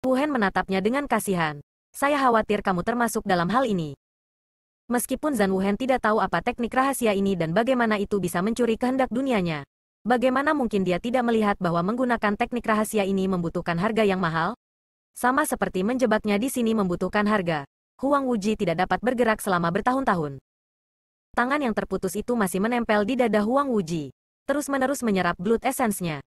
Wu Hen menatapnya dengan kasihan. Saya khawatir kamu termasuk dalam hal ini. Meskipun Zhan Wuhen tidak tahu apa teknik rahasia ini dan bagaimana itu bisa mencuri kehendak dunianya, bagaimana mungkin dia tidak melihat bahwa menggunakan teknik rahasia ini membutuhkan harga yang mahal? Sama seperti menjebaknya di sini membutuhkan harga. Huang Wuji tidak dapat bergerak selama bertahun-tahun. Tangan yang terputus itu masih menempel di dada Huang Wuji, terus-menerus menyerap blood essence-nya.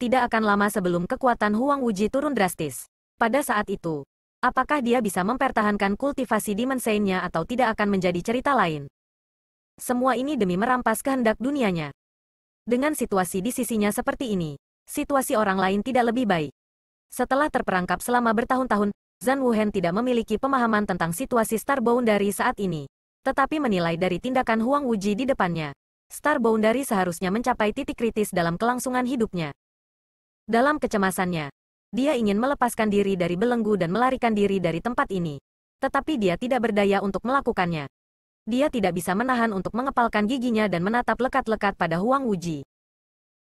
Tidak akan lama sebelum kekuatan Huang Wuji turun drastis. Pada saat itu, apakah dia bisa mempertahankan kultivasi Demon Saint-nya atau tidak akan menjadi cerita lain? Semua ini demi merampas kehendak dunianya. Dengan situasi di sisinya seperti ini, situasi orang lain tidak lebih baik. Setelah terperangkap selama bertahun-tahun, Zhan Wuhen tidak memiliki pemahaman tentang situasi Star Boundary saat ini. Tetapi menilai dari tindakan Huang Wuji di depannya, Star Boundary seharusnya mencapai titik kritis dalam kelangsungan hidupnya. Dalam kecemasannya, dia ingin melepaskan diri dari belenggu dan melarikan diri dari tempat ini. Tetapi dia tidak berdaya untuk melakukannya. Dia tidak bisa menahan untuk mengepalkan giginya dan menatap lekat-lekat pada Huang Wuji.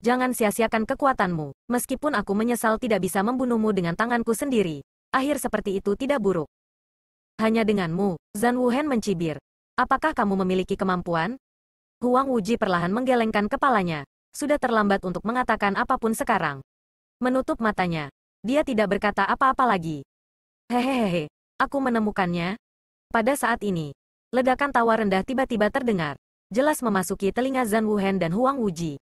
Jangan sia-siakan kekuatanmu, meskipun aku menyesal tidak bisa membunuhmu dengan tanganku sendiri. Akhir seperti itu tidak buruk. Hanya denganmu, Zhan Wuhen mencibir. Apakah kamu memiliki kemampuan? Huang Wuji perlahan menggelengkan kepalanya. Sudah terlambat untuk mengatakan apapun sekarang. Menutup matanya. Dia tidak berkata apa-apa lagi. Hehehe, aku menemukannya. Pada saat ini, ledakan tawa rendah tiba-tiba terdengar. Jelas memasuki telinga Zhan Wuhen dan Huang Wuji.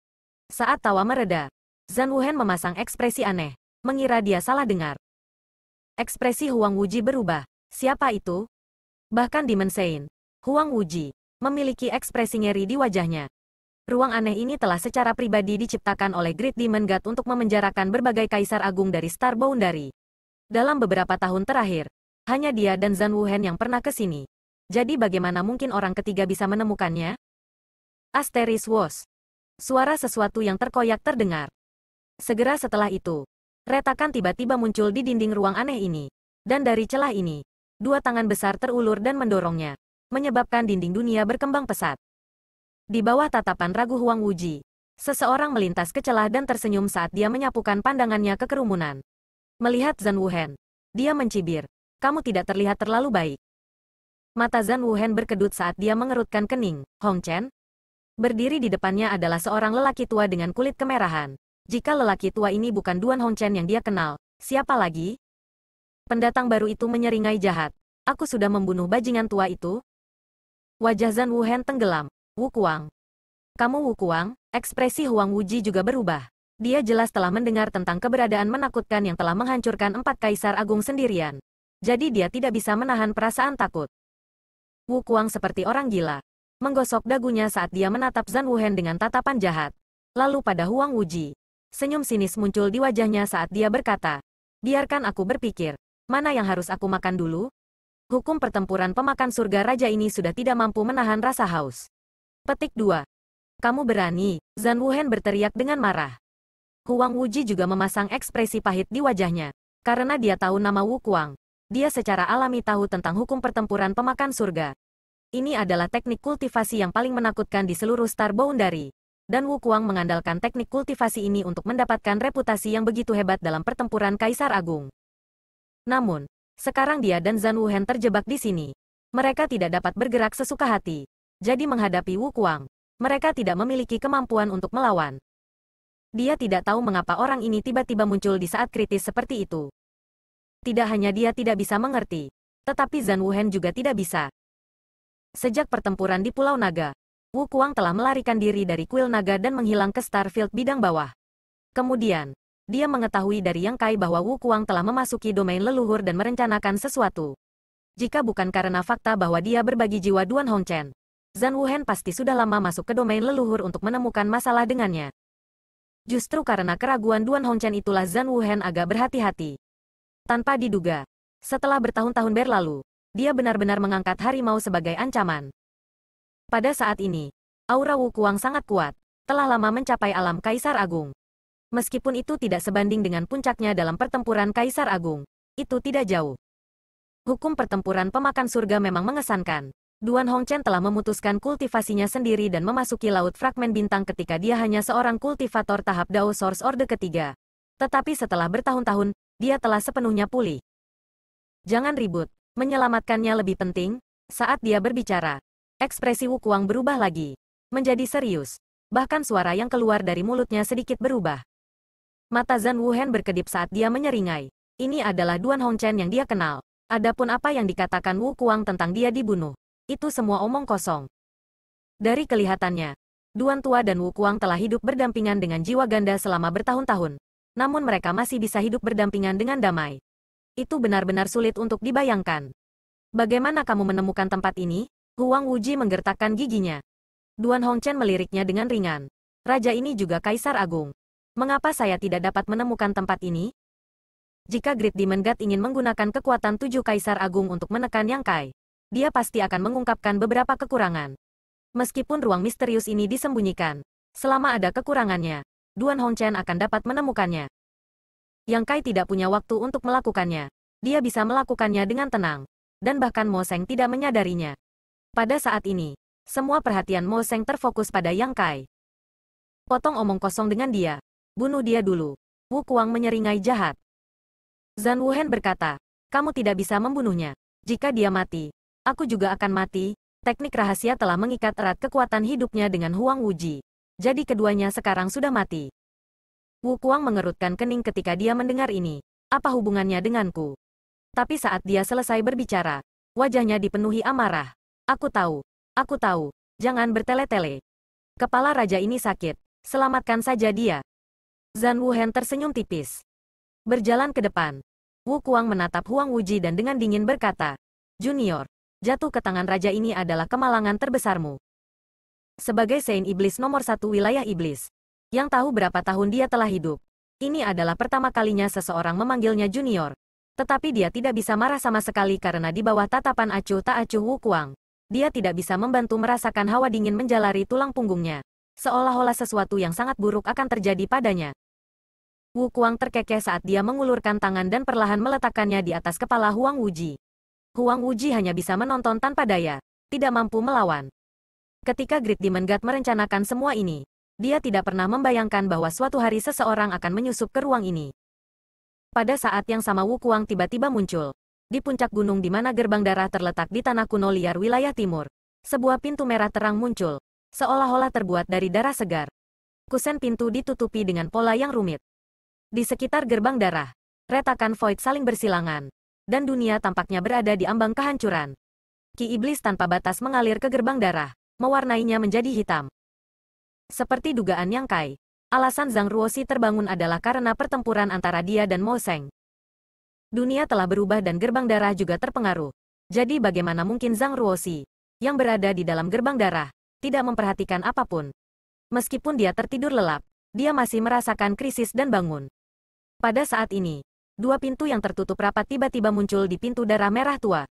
Saat tawa mereda, Zhan Wuhen memasang ekspresi aneh. Mengira dia salah dengar. Ekspresi Huang Wuji berubah. Siapa itu? Bahkan Demon Saint, Huang Wuji, memiliki ekspresi ngeri di wajahnya. Ruang aneh ini telah secara pribadi diciptakan oleh Great Demon God untuk memenjarakan berbagai kaisar agung dari Star Boundary. Dalam beberapa tahun terakhir, hanya dia dan Zhan Wuhen yang pernah ke sini. Jadi bagaimana mungkin orang ketiga bisa menemukannya? Asteris was. Suara sesuatu yang terkoyak terdengar. Segera setelah itu, retakan tiba-tiba muncul di dinding ruang aneh ini. Dan dari celah ini, dua tangan besar terulur dan mendorongnya, menyebabkan dinding dunia berkembang pesat. Di bawah tatapan ragu Huang Wuji, seseorang melintas ke celah dan tersenyum saat dia menyapukan pandangannya ke kerumunan. Melihat Zhan Wuhen, dia mencibir, "Kamu tidak terlihat terlalu baik." Mata Zhan Wuhen berkedut saat dia mengerutkan kening. Hong Chen? Berdiri di depannya adalah seorang lelaki tua dengan kulit kemerahan. Jika lelaki tua ini bukan Duan Hong Chen yang dia kenal, siapa lagi? Pendatang baru itu menyeringai jahat. Aku sudah membunuh bajingan tua itu. Wajah Zhan Wuhen tenggelam. Wu Kuang. Kamu Wu Kuang? Ekspresi Huang Wuji juga berubah. Dia jelas telah mendengar tentang keberadaan menakutkan yang telah menghancurkan 4 kaisar agung sendirian. Jadi dia tidak bisa menahan perasaan takut. Wu Kuang seperti orang gila. Menggosok dagunya saat dia menatap Zhan Wuhen dengan tatapan jahat. Lalu pada Huang Wuji, senyum sinis muncul di wajahnya saat dia berkata, "Biarkan aku berpikir, mana yang harus aku makan dulu?" Hukum pertempuran pemakan surga raja ini sudah tidak mampu menahan rasa haus. Petik 2. Kamu berani, Zhan Wuhen berteriak dengan marah. Huang Wuji juga memasang ekspresi pahit di wajahnya. Karena dia tahu nama Wu Kuang, dia secara alami tahu tentang hukum pertempuran pemakan surga. Ini adalah teknik kultivasi yang paling menakutkan di seluruh Star Boundary. Dan Wu Kuang mengandalkan teknik kultivasi ini untuk mendapatkan reputasi yang begitu hebat dalam pertempuran Kaisar Agung. Namun, sekarang dia dan Zhan Wuhen terjebak di sini. Mereka tidak dapat bergerak sesuka hati. Jadi menghadapi Wu Kuang, mereka tidak memiliki kemampuan untuk melawan. Dia tidak tahu mengapa orang ini tiba-tiba muncul di saat kritis seperti itu. Tidak hanya dia tidak bisa mengerti, tetapi Zhan Wuhen juga tidak bisa. Sejak pertempuran di Pulau Naga, Wu Kuang telah melarikan diri dari kuil naga dan menghilang ke Starfield bidang bawah. Kemudian, dia mengetahui dari Yang Kai bahwa Wu Kuang telah memasuki domain leluhur dan merencanakan sesuatu. Jika bukan karena fakta bahwa dia berbagi jiwa Duan Hong Chen, Zhan Wuhen pasti sudah lama masuk ke domain leluhur untuk menemukan masalah dengannya. Justru karena keraguan Duan Hong Chen itulah Zhan Wuhen agak berhati-hati. Tanpa diduga, setelah bertahun-tahun berlalu, dia benar-benar mengangkat harimau sebagai ancaman. Pada saat ini, aura Wu Kuang sangat kuat, telah lama mencapai alam Kaisar Agung. Meskipun itu tidak sebanding dengan puncaknya dalam pertempuran Kaisar Agung, itu tidak jauh. Hukum pertempuran pemakan surga memang mengesankan. Duan Hong Chen telah memutuskan kultivasinya sendiri dan memasuki Laut Fragmen Bintang ketika dia hanya seorang kultivator tahap Dao Source Orde ketiga. Tetapi setelah bertahun-tahun, dia telah sepenuhnya pulih. Jangan ribut, menyelamatkannya lebih penting. Saat dia berbicara, ekspresi Wu Kuang berubah lagi, menjadi serius. Bahkan suara yang keluar dari mulutnya sedikit berubah. Mata Zhan Wuhen berkedip saat dia menyeringai. Ini adalah Duan Hongchen yang dia kenal. Adapun apa yang dikatakan Wu Kuang tentang dia dibunuh, itu semua omong kosong. Dari kelihatannya, Duan Tua dan Wu Kuang telah hidup berdampingan dengan jiwa ganda selama bertahun-tahun. Namun mereka masih bisa hidup berdampingan dengan damai. Itu benar-benar sulit untuk dibayangkan. Bagaimana kamu menemukan tempat ini? Huang Wuji menggertakkan giginya. Duan Hongchen meliriknya dengan ringan. Raja ini juga Kaisar Agung. Mengapa saya tidak dapat menemukan tempat ini? Jika Great Demon God ingin menggunakan kekuatan 7 Kaisar Agung untuk menekan Yang Kai, dia pasti akan mengungkapkan beberapa kekurangan. Meskipun ruang misterius ini disembunyikan, selama ada kekurangannya, Duan Hongchen akan dapat menemukannya. Yang Kai tidak punya waktu untuk melakukannya. Dia bisa melakukannya dengan tenang. Dan bahkan Mo Seng tidak menyadarinya. Pada saat ini, semua perhatian Mo Seng terfokus pada Yang Kai. Potong omong kosong dengan dia. Bunuh dia dulu. Wu Kuang menyeringai jahat. Zhan Wuhen berkata, kamu tidak bisa membunuhnya. Jika dia mati, aku juga akan mati. Teknik rahasia telah mengikat erat kekuatan hidupnya dengan Huang Wuji. Jadi keduanya sekarang sudah mati. Wu Kuang mengerutkan kening ketika dia mendengar ini. Apa hubungannya denganku? Tapi saat dia selesai berbicara, wajahnya dipenuhi amarah. Aku tahu, jangan bertele-tele. Kepala raja ini sakit, selamatkan saja dia. Zhan Wuhen tersenyum tipis. Berjalan ke depan, Wu Kuang menatap Huang Wuji dan dengan dingin berkata, Junior, jatuh ke tangan raja ini adalah kemalangan terbesarmu. Sebagai Saint Iblis nomor 1 wilayah iblis, yang tahu berapa tahun dia telah hidup, ini adalah pertama kalinya seseorang memanggilnya Junior. Tetapi dia tidak bisa marah sama sekali karena di bawah tatapan acuh tak acuh Wu Kuang, dia tidak bisa membantu merasakan hawa dingin menjalari tulang punggungnya. Seolah-olah sesuatu yang sangat buruk akan terjadi padanya. Wu Kuang terkekeh saat dia mengulurkan tangan dan perlahan meletakkannya di atas kepala Huang Wuji. Huang Wuji hanya bisa menonton tanpa daya, tidak mampu melawan. Ketika Great Demon God merencanakan semua ini, dia tidak pernah membayangkan bahwa suatu hari seseorang akan menyusup ke ruang ini. Pada saat yang sama Wu Kuang tiba-tiba muncul. Di puncak gunung di mana gerbang darah terletak di tanah kuno liar wilayah timur. Sebuah pintu merah terang muncul, seolah-olah terbuat dari darah segar. Kusen pintu ditutupi dengan pola yang rumit. Di sekitar gerbang darah, retakan void saling bersilangan. Dan dunia tampaknya berada di ambang kehancuran. Ki iblis tanpa batas mengalir ke gerbang darah, mewarnainya menjadi hitam. Seperti dugaan Yang Kai, alasan Zhang Ruoxi terbangun adalah karena pertempuran antara dia dan Mo Seng. Dunia telah berubah dan gerbang darah juga terpengaruh. Jadi bagaimana mungkin Zhang Ruoxi, yang berada di dalam gerbang darah, tidak memperhatikan apapun. Meskipun dia tertidur lelap, dia masih merasakan krisis dan bangun. Pada saat ini, dua pintu yang tertutup rapat tiba-tiba muncul di pintu darah merah tua.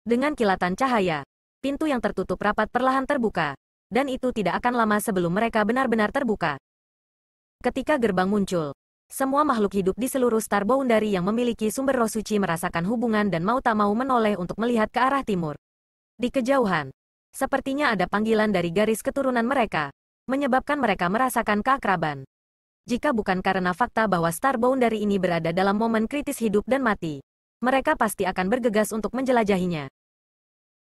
Dengan kilatan cahaya, pintu yang tertutup rapat perlahan terbuka, dan itu tidak akan lama sebelum mereka benar-benar terbuka. Ketika gerbang muncul, semua makhluk hidup di seluruh Star Boundary yang memiliki sumber roh suci merasakan hubungan dan mau tak mau menoleh untuk melihat ke arah timur. Di kejauhan, sepertinya ada panggilan dari garis keturunan mereka, menyebabkan mereka merasakan keakraban. Jika bukan karena fakta bahwa Star Boundary ini berada dalam momen kritis hidup dan mati, mereka pasti akan bergegas untuk menjelajahinya.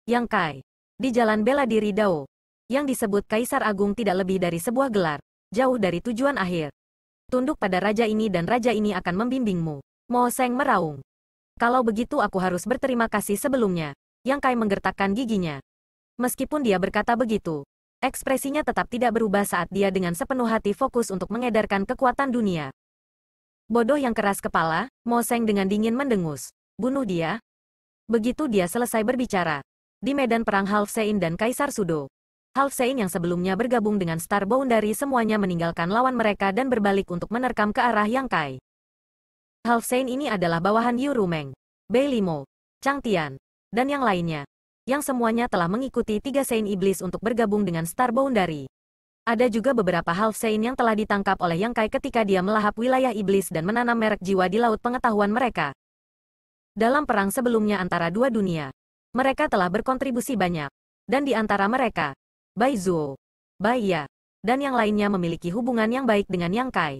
Yang Kai, di Jalan Bela Diri Dao, yang disebut Kaisar Agung tidak lebih dari sebuah gelar, jauh dari tujuan akhir. Tunduk pada raja ini dan raja ini akan membimbingmu. Mo Seng meraung. Kalau begitu aku harus berterima kasih sebelumnya. Yang Kai menggertakkan giginya. Meskipun dia berkata begitu, ekspresinya tetap tidak berubah saat dia dengan sepenuh hati fokus untuk mengedarkan kekuatan dunia. Bodoh yang keras kepala, Mo Seng dengan dingin mendengus. Bunuh dia. Begitu dia selesai berbicara, di medan perang Half Sein dan Kaisar Sudo, Half Sein yang sebelumnya bergabung dengan Star Boundary semuanya meninggalkan lawan mereka dan berbalik untuk menerkam ke arah Yang Kai. Half Sein ini adalah bawahan Yu Rumeng, Bei Limo, Chang Tian, dan yang lainnya, yang semuanya telah mengikuti 3 Saint Iblis untuk bergabung dengan Star Boundary. Ada juga beberapa Half Sein yang telah ditangkap oleh Yang Kai ketika dia melahap wilayah iblis dan menanam merek jiwa di laut pengetahuan mereka. Dalam perang sebelumnya antara dua dunia, mereka telah berkontribusi banyak, dan di antara mereka, Bai Zuo, Bai Ya, dan yang lainnya memiliki hubungan yang baik dengan Yang Kai.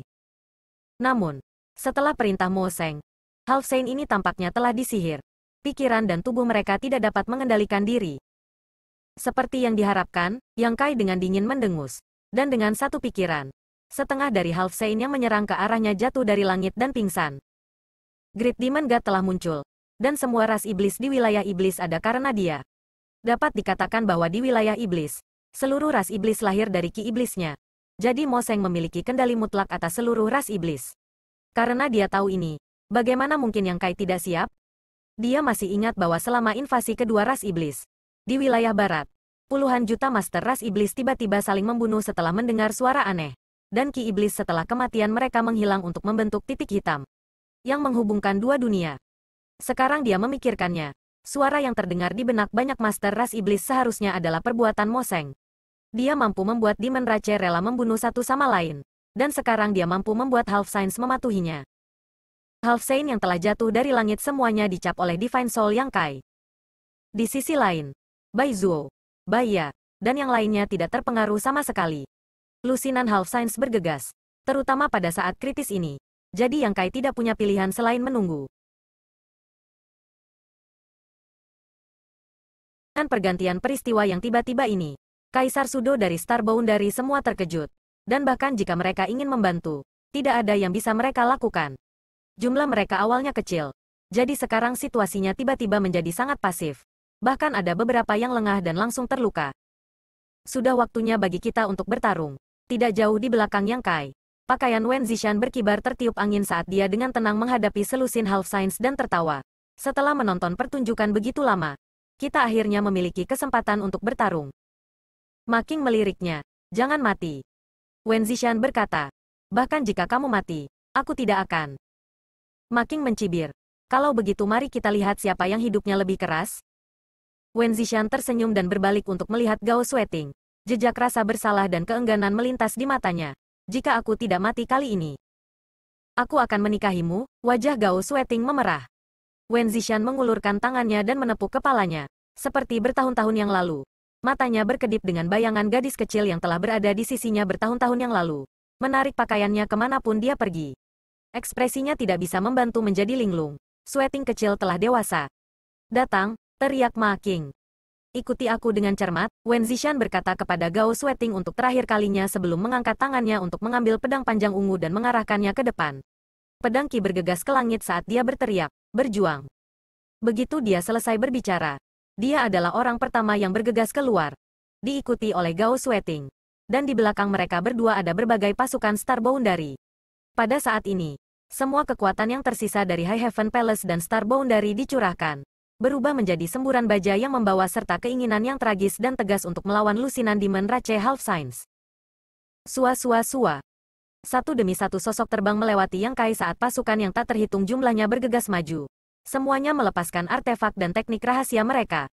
Namun, setelah perintah Mo Seng, Half Saint ini tampaknya telah disihir. Pikiran dan tubuh mereka tidak dapat mengendalikan diri. Seperti yang diharapkan, Yang Kai dengan dingin mendengus. Dan dengan satu pikiran, setengah dari Half Saint yang menyerang ke arahnya jatuh dari langit dan pingsan. Great Demon God telah muncul. Dan semua ras iblis di wilayah iblis ada karena dia. Dapat dikatakan bahwa di wilayah iblis, seluruh ras iblis lahir dari ki iblisnya. Jadi Mo Seng memiliki kendali mutlak atas seluruh ras iblis. Karena dia tahu ini, bagaimana mungkin Yang Kai tidak siap? Dia masih ingat bahwa selama invasi kedua ras iblis, di wilayah barat, puluhan juta master ras iblis tiba-tiba saling membunuh setelah mendengar suara aneh. Dan ki iblis setelah kematian mereka menghilang untuk membentuk titik hitam yang menghubungkan dua dunia. Sekarang dia memikirkannya. Suara yang terdengar di benak banyak master ras iblis seharusnya adalah perbuatan Mo Seng. Dia mampu membuat Demon Rache rela membunuh satu sama lain. Dan sekarang dia mampu membuat Half Saint mematuhinya. Half Saint yang telah jatuh dari langit semuanya dicap oleh Divine Soul Yang Kai. Di sisi lain, Bai Zuo, Bai Ya, dan yang lainnya tidak terpengaruh sama sekali. Lusinan Half Saint bergegas, terutama pada saat kritis ini. Jadi Yang Kai tidak punya pilihan selain menunggu. Dan pergantian peristiwa yang tiba-tiba ini, Kaisar Sudo dari Star Boundary semua terkejut. Dan bahkan jika mereka ingin membantu, tidak ada yang bisa mereka lakukan. Jumlah mereka awalnya kecil. Jadi sekarang situasinya tiba-tiba menjadi sangat pasif. Bahkan ada beberapa yang lengah dan langsung terluka. Sudah waktunya bagi kita untuk bertarung. Tidak jauh di belakang Yang Kai, pakaian Wen Zishan berkibar tertiup angin saat dia dengan tenang menghadapi selusin Half Saint dan tertawa. Setelah menonton pertunjukan begitu lama, kita akhirnya memiliki kesempatan untuk bertarung. Making meliriknya, jangan mati. Wen Zishan berkata, bahkan jika kamu mati, aku tidak akan. Making mencibir, kalau begitu mari kita lihat siapa yang hidupnya lebih keras. Wen Zishan tersenyum dan berbalik untuk melihat Gao Sweating. Jejak rasa bersalah dan keengganan melintas di matanya. Jika aku tidak mati kali ini, aku akan menikahimu. Wajah Gao Sweating memerah. Wen Zishan mengulurkan tangannya dan menepuk kepalanya. Seperti bertahun-tahun yang lalu. Matanya berkedip dengan bayangan gadis kecil yang telah berada di sisinya bertahun-tahun yang lalu. Menarik pakaiannya kemanapun dia pergi. Ekspresinya tidak bisa membantu menjadi linglung. Sweating kecil telah dewasa. Datang, teriak Ma King. Ikuti aku dengan cermat, Wen Zishan berkata kepada Gao Sweating untuk terakhir kalinya sebelum mengangkat tangannya untuk mengambil pedang panjang ungu dan mengarahkannya ke depan. Pedang Qi bergegas ke langit saat dia berteriak, berjuang. Begitu dia selesai berbicara, dia adalah orang pertama yang bergegas keluar. Diikuti oleh Gao Sweating. Dan di belakang mereka berdua ada berbagai pasukan Star Boundary. Pada saat ini, semua kekuatan yang tersisa dari High Heaven Palace dan Star Boundary dicurahkan. Berubah menjadi semburan baja yang membawa serta keinginan yang tragis dan tegas untuk melawan lusinan Demon Rache Half Saint. Sua. Satu demi satu sosok terbang melewati Yang Kai saat pasukan yang tak terhitung jumlahnya bergegas maju. Semuanya melepaskan artefak dan teknik rahasia mereka.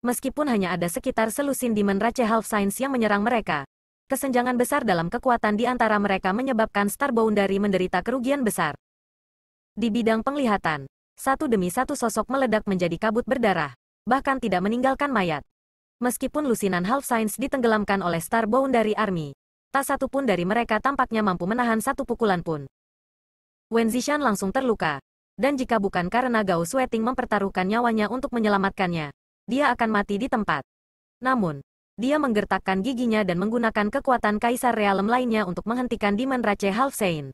Meskipun hanya ada sekitar selusin Demon Rache Half Saint yang menyerang mereka, kesenjangan besar dalam kekuatan di antara mereka menyebabkan Star Boundary menderita kerugian besar. Di bidang penglihatan, satu demi satu sosok meledak menjadi kabut berdarah, bahkan tidak meninggalkan mayat. Meskipun lusinan Half Saint ditenggelamkan oleh Star Boundary Army, tak satu pun dari mereka tampaknya mampu menahan satu pukulan pun. Wen Zishan langsung terluka. Dan jika bukan karena Gao Sweating mempertaruhkan nyawanya untuk menyelamatkannya, dia akan mati di tempat. Namun, dia menggertakkan giginya dan menggunakan kekuatan Kaisar Realem lainnya untuk menghentikan Demon Rache Half Saint.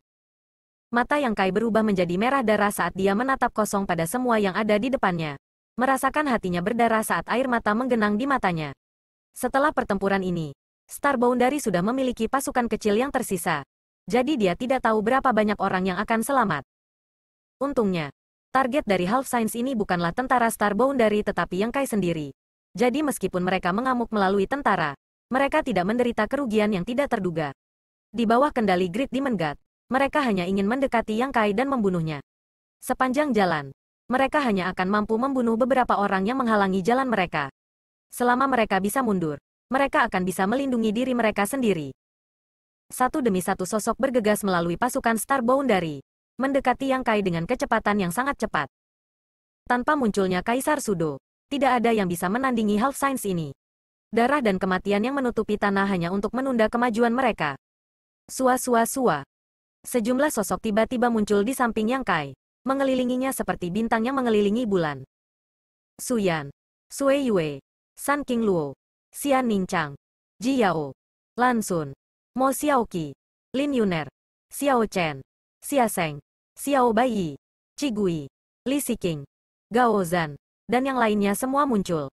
Mata Yang Kai berubah menjadi merah darah saat dia menatap kosong pada semua yang ada di depannya. Merasakan hatinya berdarah saat air mata menggenang di matanya. Setelah pertempuran ini, Star Boundary sudah memiliki pasukan kecil yang tersisa. Jadi dia tidak tahu berapa banyak orang yang akan selamat. Untungnya, target dari Half Saint ini bukanlah tentara Star Boundary tetapi Yang Kai sendiri. Jadi meskipun mereka mengamuk melalui tentara, mereka tidak menderita kerugian yang tidak terduga. Di bawah kendali Great Demon God, mereka hanya ingin mendekati Yang Kai dan membunuhnya. Sepanjang jalan, mereka hanya akan mampu membunuh beberapa orang yang menghalangi jalan mereka. Selama mereka bisa mundur, mereka akan bisa melindungi diri mereka sendiri. Satu demi satu sosok bergegas melalui pasukan Star Boundary, mendekati Yang Kai dengan kecepatan yang sangat cepat. Tanpa munculnya Kaisar Sudo, tidak ada yang bisa menandingi Half Saint ini. Darah dan kematian yang menutupi tanah hanya untuk menunda kemajuan mereka. Sua. Sejumlah sosok tiba-tiba muncul di samping Yang Kai. mengelilinginya seperti bintang yang mengelilingi bulan. Su Yan, Sui Yue, Sun King Luo, Xian Ningchang, Ji Yao, Lan Sun, Mo Xiaoqi, Lin Yuner, Xiao Chen, Xia Seng, Xiao Baiyi, Qi Gui, Li Siqing, Gao Zhan, dan yang lainnya semua muncul.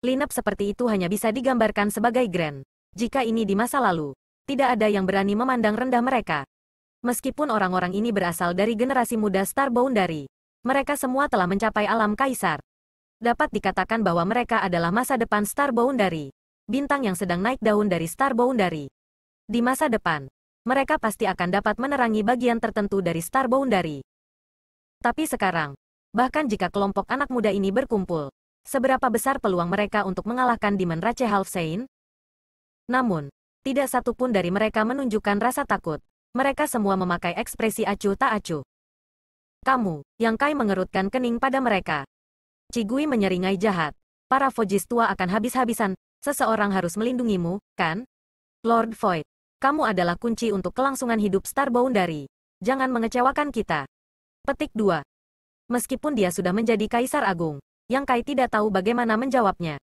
Lineup seperti itu hanya bisa digambarkan sebagai grand. Jika ini di masa lalu, tidak ada yang berani memandang rendah mereka. Meskipun orang-orang ini berasal dari generasi muda Star Boundary, mereka semua telah mencapai alam kaisar. Dapat dikatakan bahwa mereka adalah masa depan Star Boundary, bintang yang sedang naik daun dari Star Boundary. Di masa depan, mereka pasti akan dapat menerangi bagian tertentu dari Star Boundary. Tapi sekarang, bahkan jika kelompok anak muda ini berkumpul, seberapa besar peluang mereka untuk mengalahkan Demon Rache Half Saint? Namun, tidak satu pun dari mereka menunjukkan rasa takut. Mereka semua memakai ekspresi acuh tak acuh. Kamu, Yang Kai mengerutkan kening pada mereka. Qi Gui menyeringai jahat. Para Fojis tua akan habis-habisan. Seseorang harus melindungimu, kan? Lord Void, kamu adalah kunci untuk kelangsungan hidup Star Boundary. Jangan mengecewakan kita. Petik 2. Meskipun dia sudah menjadi Kaisar Agung, Yang Kai tidak tahu bagaimana menjawabnya.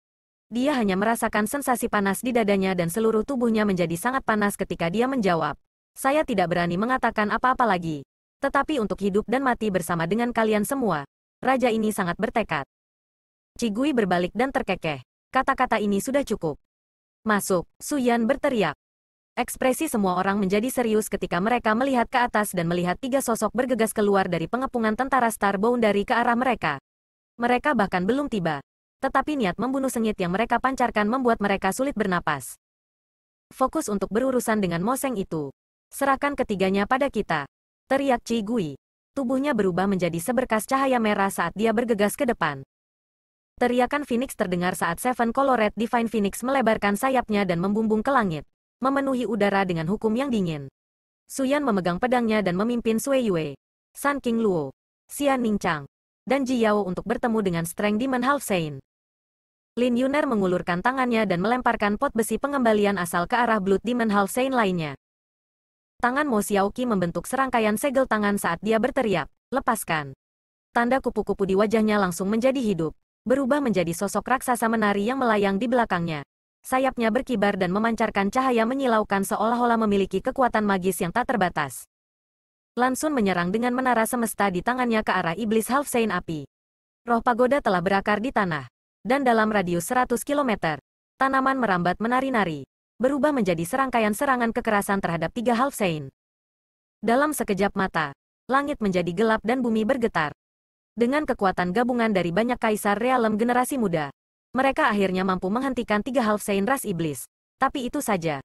Dia hanya merasakan sensasi panas di dadanya dan seluruh tubuhnya menjadi sangat panas ketika dia menjawab. Saya tidak berani mengatakan apa-apa lagi. Tetapi untuk hidup dan mati bersama dengan kalian semua, raja ini sangat bertekad. Qi Gui berbalik dan terkekeh. Kata-kata ini sudah cukup. Masuk, Su Yan berteriak. Ekspresi semua orang menjadi serius ketika mereka melihat ke atas dan melihat 3 sosok bergegas keluar dari pengepungan tentara Star Boundary ke arah mereka. Mereka bahkan belum tiba. Tetapi niat membunuh sengit yang mereka pancarkan membuat mereka sulit bernapas. Fokus untuk berurusan dengan Moseng itu. Serahkan ketiganya pada kita, teriak Qi Gui. Tubuhnya berubah menjadi seberkas cahaya merah saat dia bergegas ke depan. Teriakan Phoenix terdengar saat Seven Colored Divine Phoenix melebarkan sayapnya dan membumbung ke langit, memenuhi udara dengan hukum yang dingin. Su Yan memegang pedangnya dan memimpin Sui Yue, Sun King Luo, Xian Ningchang, dan Ji Yao untuk bertemu dengan Strength Demon Half Saint. Lin Yuner mengulurkan tangannya dan melemparkan pot besi pengembalian asal ke arah Blood Demon Half Saint lainnya. Tangan Mo Xiaoqi membentuk serangkaian segel tangan saat dia berteriak, lepaskan. Tanda kupu-kupu di wajahnya langsung menjadi hidup, berubah menjadi sosok raksasa menari yang melayang di belakangnya. Sayapnya berkibar dan memancarkan cahaya menyilaukan seolah-olah memiliki kekuatan magis yang tak terbatas. Lan Sun menyerang dengan menara semesta di tangannya ke arah iblis Half Saint api. Roh pagoda telah berakar di tanah, dan dalam radius 100 km, tanaman merambat menari-nari, berubah menjadi serangkaian serangan kekerasan terhadap 3 Half Saint. Dalam sekejap mata, langit menjadi gelap dan bumi bergetar. Dengan kekuatan gabungan dari banyak kaisar realem generasi muda, mereka akhirnya mampu menghentikan 3 Half Saint ras iblis. Tapi itu saja.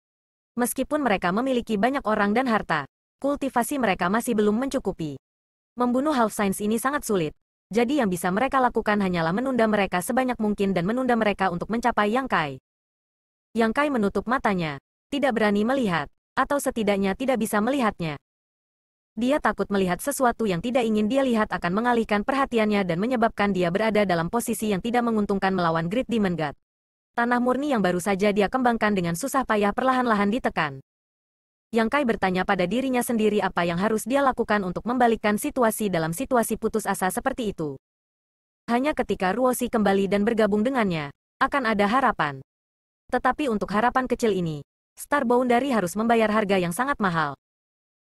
Meskipun mereka memiliki banyak orang dan harta, kultivasi mereka masih belum mencukupi. Membunuh Half Saints ini sangat sulit. Jadi yang bisa mereka lakukan hanyalah menunda mereka sebanyak mungkin dan menunda mereka untuk mencapai Yang Kai. Yang Kai menutup matanya, tidak berani melihat, atau setidaknya tidak bisa melihatnya. Dia takut melihat sesuatu yang tidak ingin dia lihat akan mengalihkan perhatiannya dan menyebabkan dia berada dalam posisi yang tidak menguntungkan melawan Great Demon God. Tanah murni yang baru saja dia kembangkan dengan susah payah perlahan-lahan ditekan. Yang Kai bertanya pada dirinya sendiri apa yang harus dia lakukan untuk membalikkan situasi dalam situasi putus asa seperti itu. Hanya ketika Ruoshi kembali dan bergabung dengannya, akan ada harapan. Tetapi untuk harapan kecil ini, Star Boundary harus membayar harga yang sangat mahal.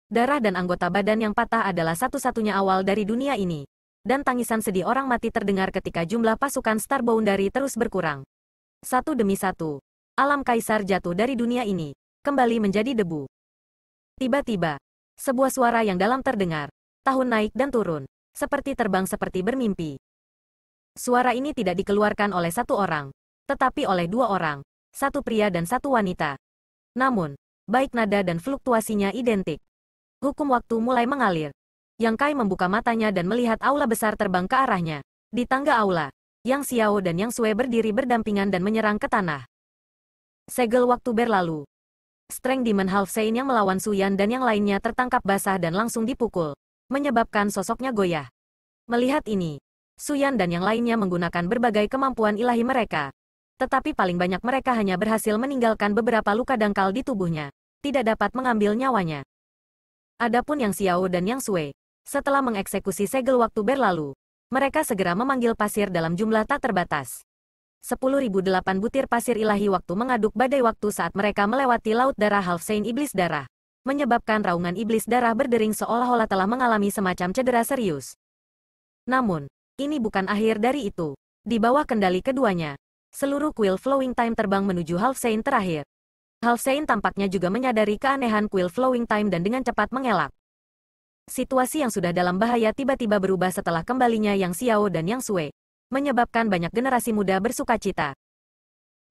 Darah dan anggota badan yang patah adalah satu-satunya awal dari dunia ini. Dan tangisan sedih orang mati terdengar ketika jumlah pasukan Star Boundary terus berkurang. Satu demi satu, alam kaisar jatuh dari dunia ini, kembali menjadi debu. Tiba-tiba, sebuah suara yang dalam terdengar, tahun naik dan turun, seperti terbang seperti bermimpi. Suara ini tidak dikeluarkan oleh satu orang, tetapi oleh 2 orang. Satu pria dan satu wanita. Namun, baik nada dan fluktuasinya identik. Hukum waktu mulai mengalir. Yang Kai membuka matanya dan melihat aula besar terbang ke arahnya. Di tangga aula, Yang Xiao dan Yang Sui berdiri berdampingan dan menyerang ke tanah. Segel waktu berlalu. Strength Demon Half Saint yang melawan Su Yan dan yang lainnya tertangkap basah dan langsung dipukul, menyebabkan sosoknya goyah. Melihat ini, Su Yan dan yang lainnya menggunakan berbagai kemampuan ilahi mereka. Tetapi paling banyak mereka hanya berhasil meninggalkan beberapa luka dangkal di tubuhnya, tidak dapat mengambil nyawanya. Adapun Yang Xiao dan Yang Sui, Setelah mengeksekusi segel waktu berlalu, mereka segera memanggil pasir dalam jumlah tak terbatas. 10.008 butir pasir ilahi waktu mengaduk badai waktu saat mereka melewati Laut Darah Half Saint Iblis Darah, menyebabkan raungan iblis darah berdering seolah-olah telah mengalami semacam cedera serius. Namun, ini bukan akhir dari itu. Di bawah kendali keduanya, seluruh kuil Flowing Time terbang menuju Half Saint terakhir. Half Saint tampaknya juga menyadari keanehan kuil Flowing Time dan dengan cepat mengelak. Situasi yang sudah dalam bahaya tiba-tiba berubah setelah kembalinya Yang Xiao dan Yang Sui, menyebabkan banyak generasi muda bersukacita.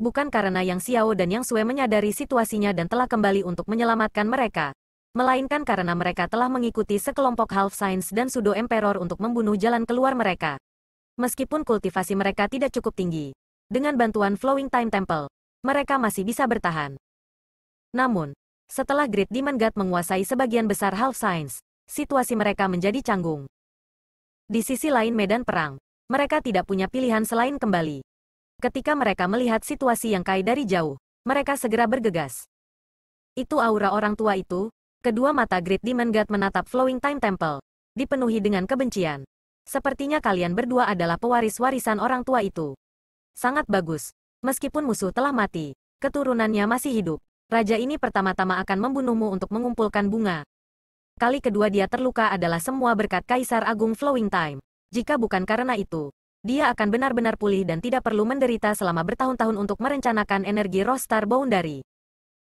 Bukan karena Yang Xiao dan Yang Sui menyadari situasinya dan telah kembali untuk menyelamatkan mereka, melainkan karena mereka telah mengikuti sekelompok Half Saints dan Pseudo Emperor untuk membunuh jalan keluar mereka. Meskipun kultivasi mereka tidak cukup tinggi, dengan bantuan Flowing Time Temple, mereka masih bisa bertahan. Namun, setelah Great Demon God menguasai sebagian besar Half Saints, situasi mereka menjadi canggung. Di sisi lain medan perang, mereka tidak punya pilihan selain kembali. Ketika mereka melihat situasi Yang Kai dari jauh, mereka segera bergegas. Itu aura orang tua itu. Kedua mata Great Demon God menatap Flowing Time Temple, dipenuhi dengan kebencian. Sepertinya kalian berdua adalah pewaris warisan orang tua itu. Sangat bagus. Meskipun musuh telah mati, keturunannya masih hidup. Raja ini pertama-tama akan membunuhmu untuk mengumpulkan bunga. Kali kedua dia terluka adalah semua berkat Kaisar Agung Flowing Time. Jika bukan karena itu, dia akan benar-benar pulih dan tidak perlu menderita selama bertahun-tahun untuk merencanakan energi Roh Star Boundary.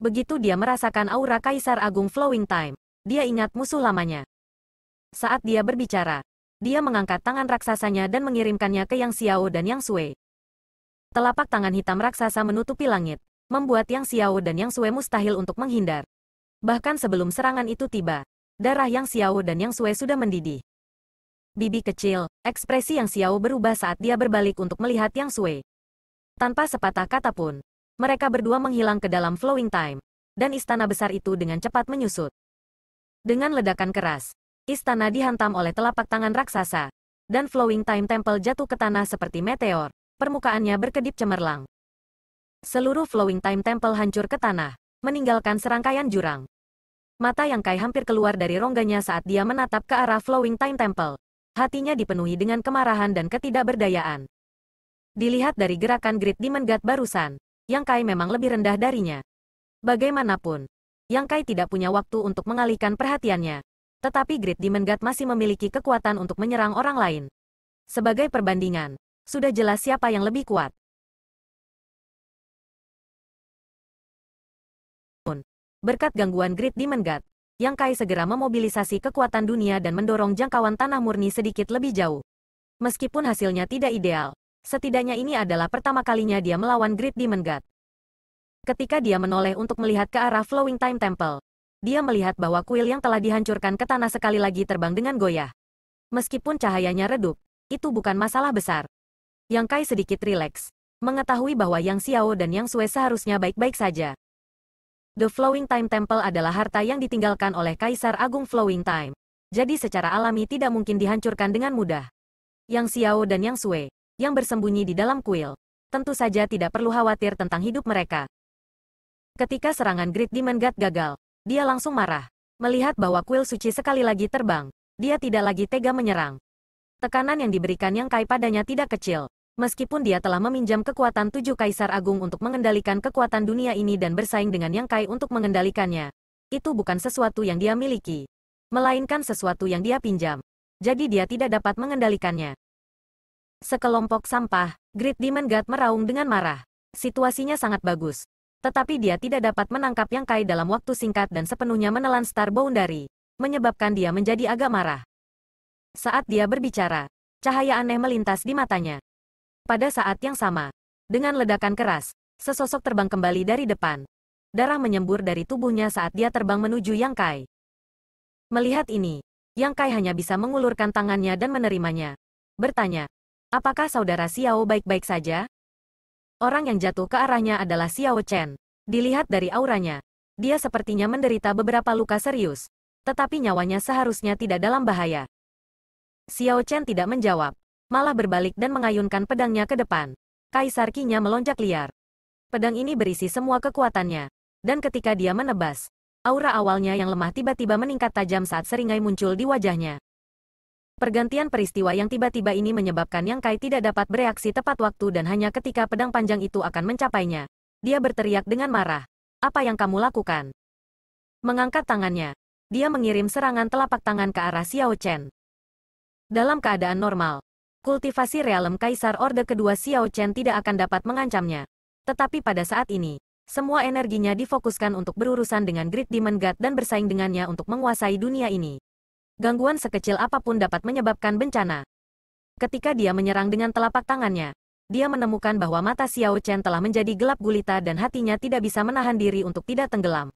Begitu dia merasakan aura Kaisar Agung Flowing Time, dia ingat musuh lamanya. Saat dia berbicara, dia mengangkat tangan raksasanya dan mengirimkannya ke Yang Xiao dan Yang Sui. Telapak tangan hitam raksasa menutupi langit, membuat Yang Xiao dan Yang Sui mustahil untuk menghindar. Bahkan sebelum serangan itu tiba, darah Yang Xiao dan Yang Sui sudah mendidih. Bibi kecil, ekspresi Yang Xiao berubah saat dia berbalik untuk melihat Yang Sui. Tanpa sepatah kata pun, mereka berdua menghilang ke dalam Flowing Time, dan istana besar itu dengan cepat menyusut. Dengan ledakan keras, istana dihantam oleh telapak tangan raksasa, dan Flowing Time Temple jatuh ke tanah seperti meteor, permukaannya berkedip cemerlang. Seluruh Flowing Time Temple hancur ke tanah, meninggalkan serangkaian jurang. Mata Yang Kai hampir keluar dari rongganya saat dia menatap ke arah Flowing Time Temple. Hatinya dipenuhi dengan kemarahan dan ketidakberdayaan. Dilihat dari gerakan Great Demon God barusan, Yang Kai memang lebih rendah darinya. Bagaimanapun, Yang Kai tidak punya waktu untuk mengalihkan perhatiannya. Tetapi Great Demon God masih memiliki kekuatan untuk menyerang orang lain. Sebagai perbandingan, sudah jelas siapa yang lebih kuat. Berkat gangguan Great Demon God, Yang Kai segera memobilisasi kekuatan dunia dan mendorong jangkauan tanah murni sedikit lebih jauh. Meskipun hasilnya tidak ideal, setidaknya ini adalah pertama kalinya dia melawan Great Demon God. Ketika dia menoleh untuk melihat ke arah Flowing Time Temple, dia melihat bahwa kuil yang telah dihancurkan ke tanah sekali lagi terbang dengan goyah. Meskipun cahayanya redup, itu bukan masalah besar. Yang Kai sedikit rileks, mengetahui bahwa Yang Xiao dan Yang Sui seharusnya baik-baik saja. The Flowing Time Temple adalah harta yang ditinggalkan oleh Kaisar Agung Flowing Time. Jadi secara alami tidak mungkin dihancurkan dengan mudah. Yang Xiao dan Yang Sui, yang bersembunyi di dalam kuil, tentu saja tidak perlu khawatir tentang hidup mereka. Ketika serangan Great Demon God gagal, dia langsung marah. Melihat bahwa kuil suci sekali lagi terbang, dia tidak lagi tega menyerang. Tekanan yang diberikan Yang Kai padanya tidak kecil. Meskipun dia telah meminjam kekuatan 7 Kaisar Agung untuk mengendalikan kekuatan dunia ini dan bersaing dengan Yang Kai untuk mengendalikannya, itu bukan sesuatu yang dia miliki, melainkan sesuatu yang dia pinjam. Jadi dia tidak dapat mengendalikannya. Sekelompok sampah, Great Demon God meraung dengan marah. Situasinya sangat bagus. Tetapi dia tidak dapat menangkap Yang Kai dalam waktu singkat dan sepenuhnya menelan Star Boundary, menyebabkan dia menjadi agak marah. Saat dia berbicara, cahaya aneh melintas di matanya. Pada saat yang sama, dengan ledakan keras, sesosok terbang kembali dari depan. Darah menyembur dari tubuhnya saat dia terbang menuju Yang Kai. Melihat ini, Yang Kai hanya bisa mengulurkan tangannya dan menerimanya. Bertanya, apakah saudara Xiao baik-baik saja? Orang yang jatuh ke arahnya adalah Xiao Chen. Dilihat dari auranya, dia sepertinya menderita beberapa luka serius. Tetapi nyawanya seharusnya tidak dalam bahaya. Xiao Chen tidak menjawab, malah berbalik dan mengayunkan pedangnya ke depan. Kaisar Qi-nya melonjak liar. Pedang ini berisi semua kekuatannya. Dan ketika dia menebas, aura awalnya yang lemah tiba-tiba meningkat tajam saat seringai muncul di wajahnya. Pergantian peristiwa yang tiba-tiba ini menyebabkan Yang Kai tidak dapat bereaksi tepat waktu dan hanya ketika pedang panjang itu akan mencapainya, dia berteriak dengan marah. Apa yang kamu lakukan? Mengangkat tangannya, dia mengirim serangan telapak tangan ke arah Xiao Chen. Dalam keadaan normal, kultivasi realem Kaisar Orde Kedua Xiao Chen tidak akan dapat mengancamnya. Tetapi pada saat ini, semua energinya difokuskan untuk berurusan dengan Great Demon God dan bersaing dengannya untuk menguasai dunia ini. Gangguan sekecil apapun dapat menyebabkan bencana. Ketika dia menyerang dengan telapak tangannya, dia menemukan bahwa mata Xiao Chen telah menjadi gelap gulita dan hatinya tidak bisa menahan diri untuk tidak tenggelam.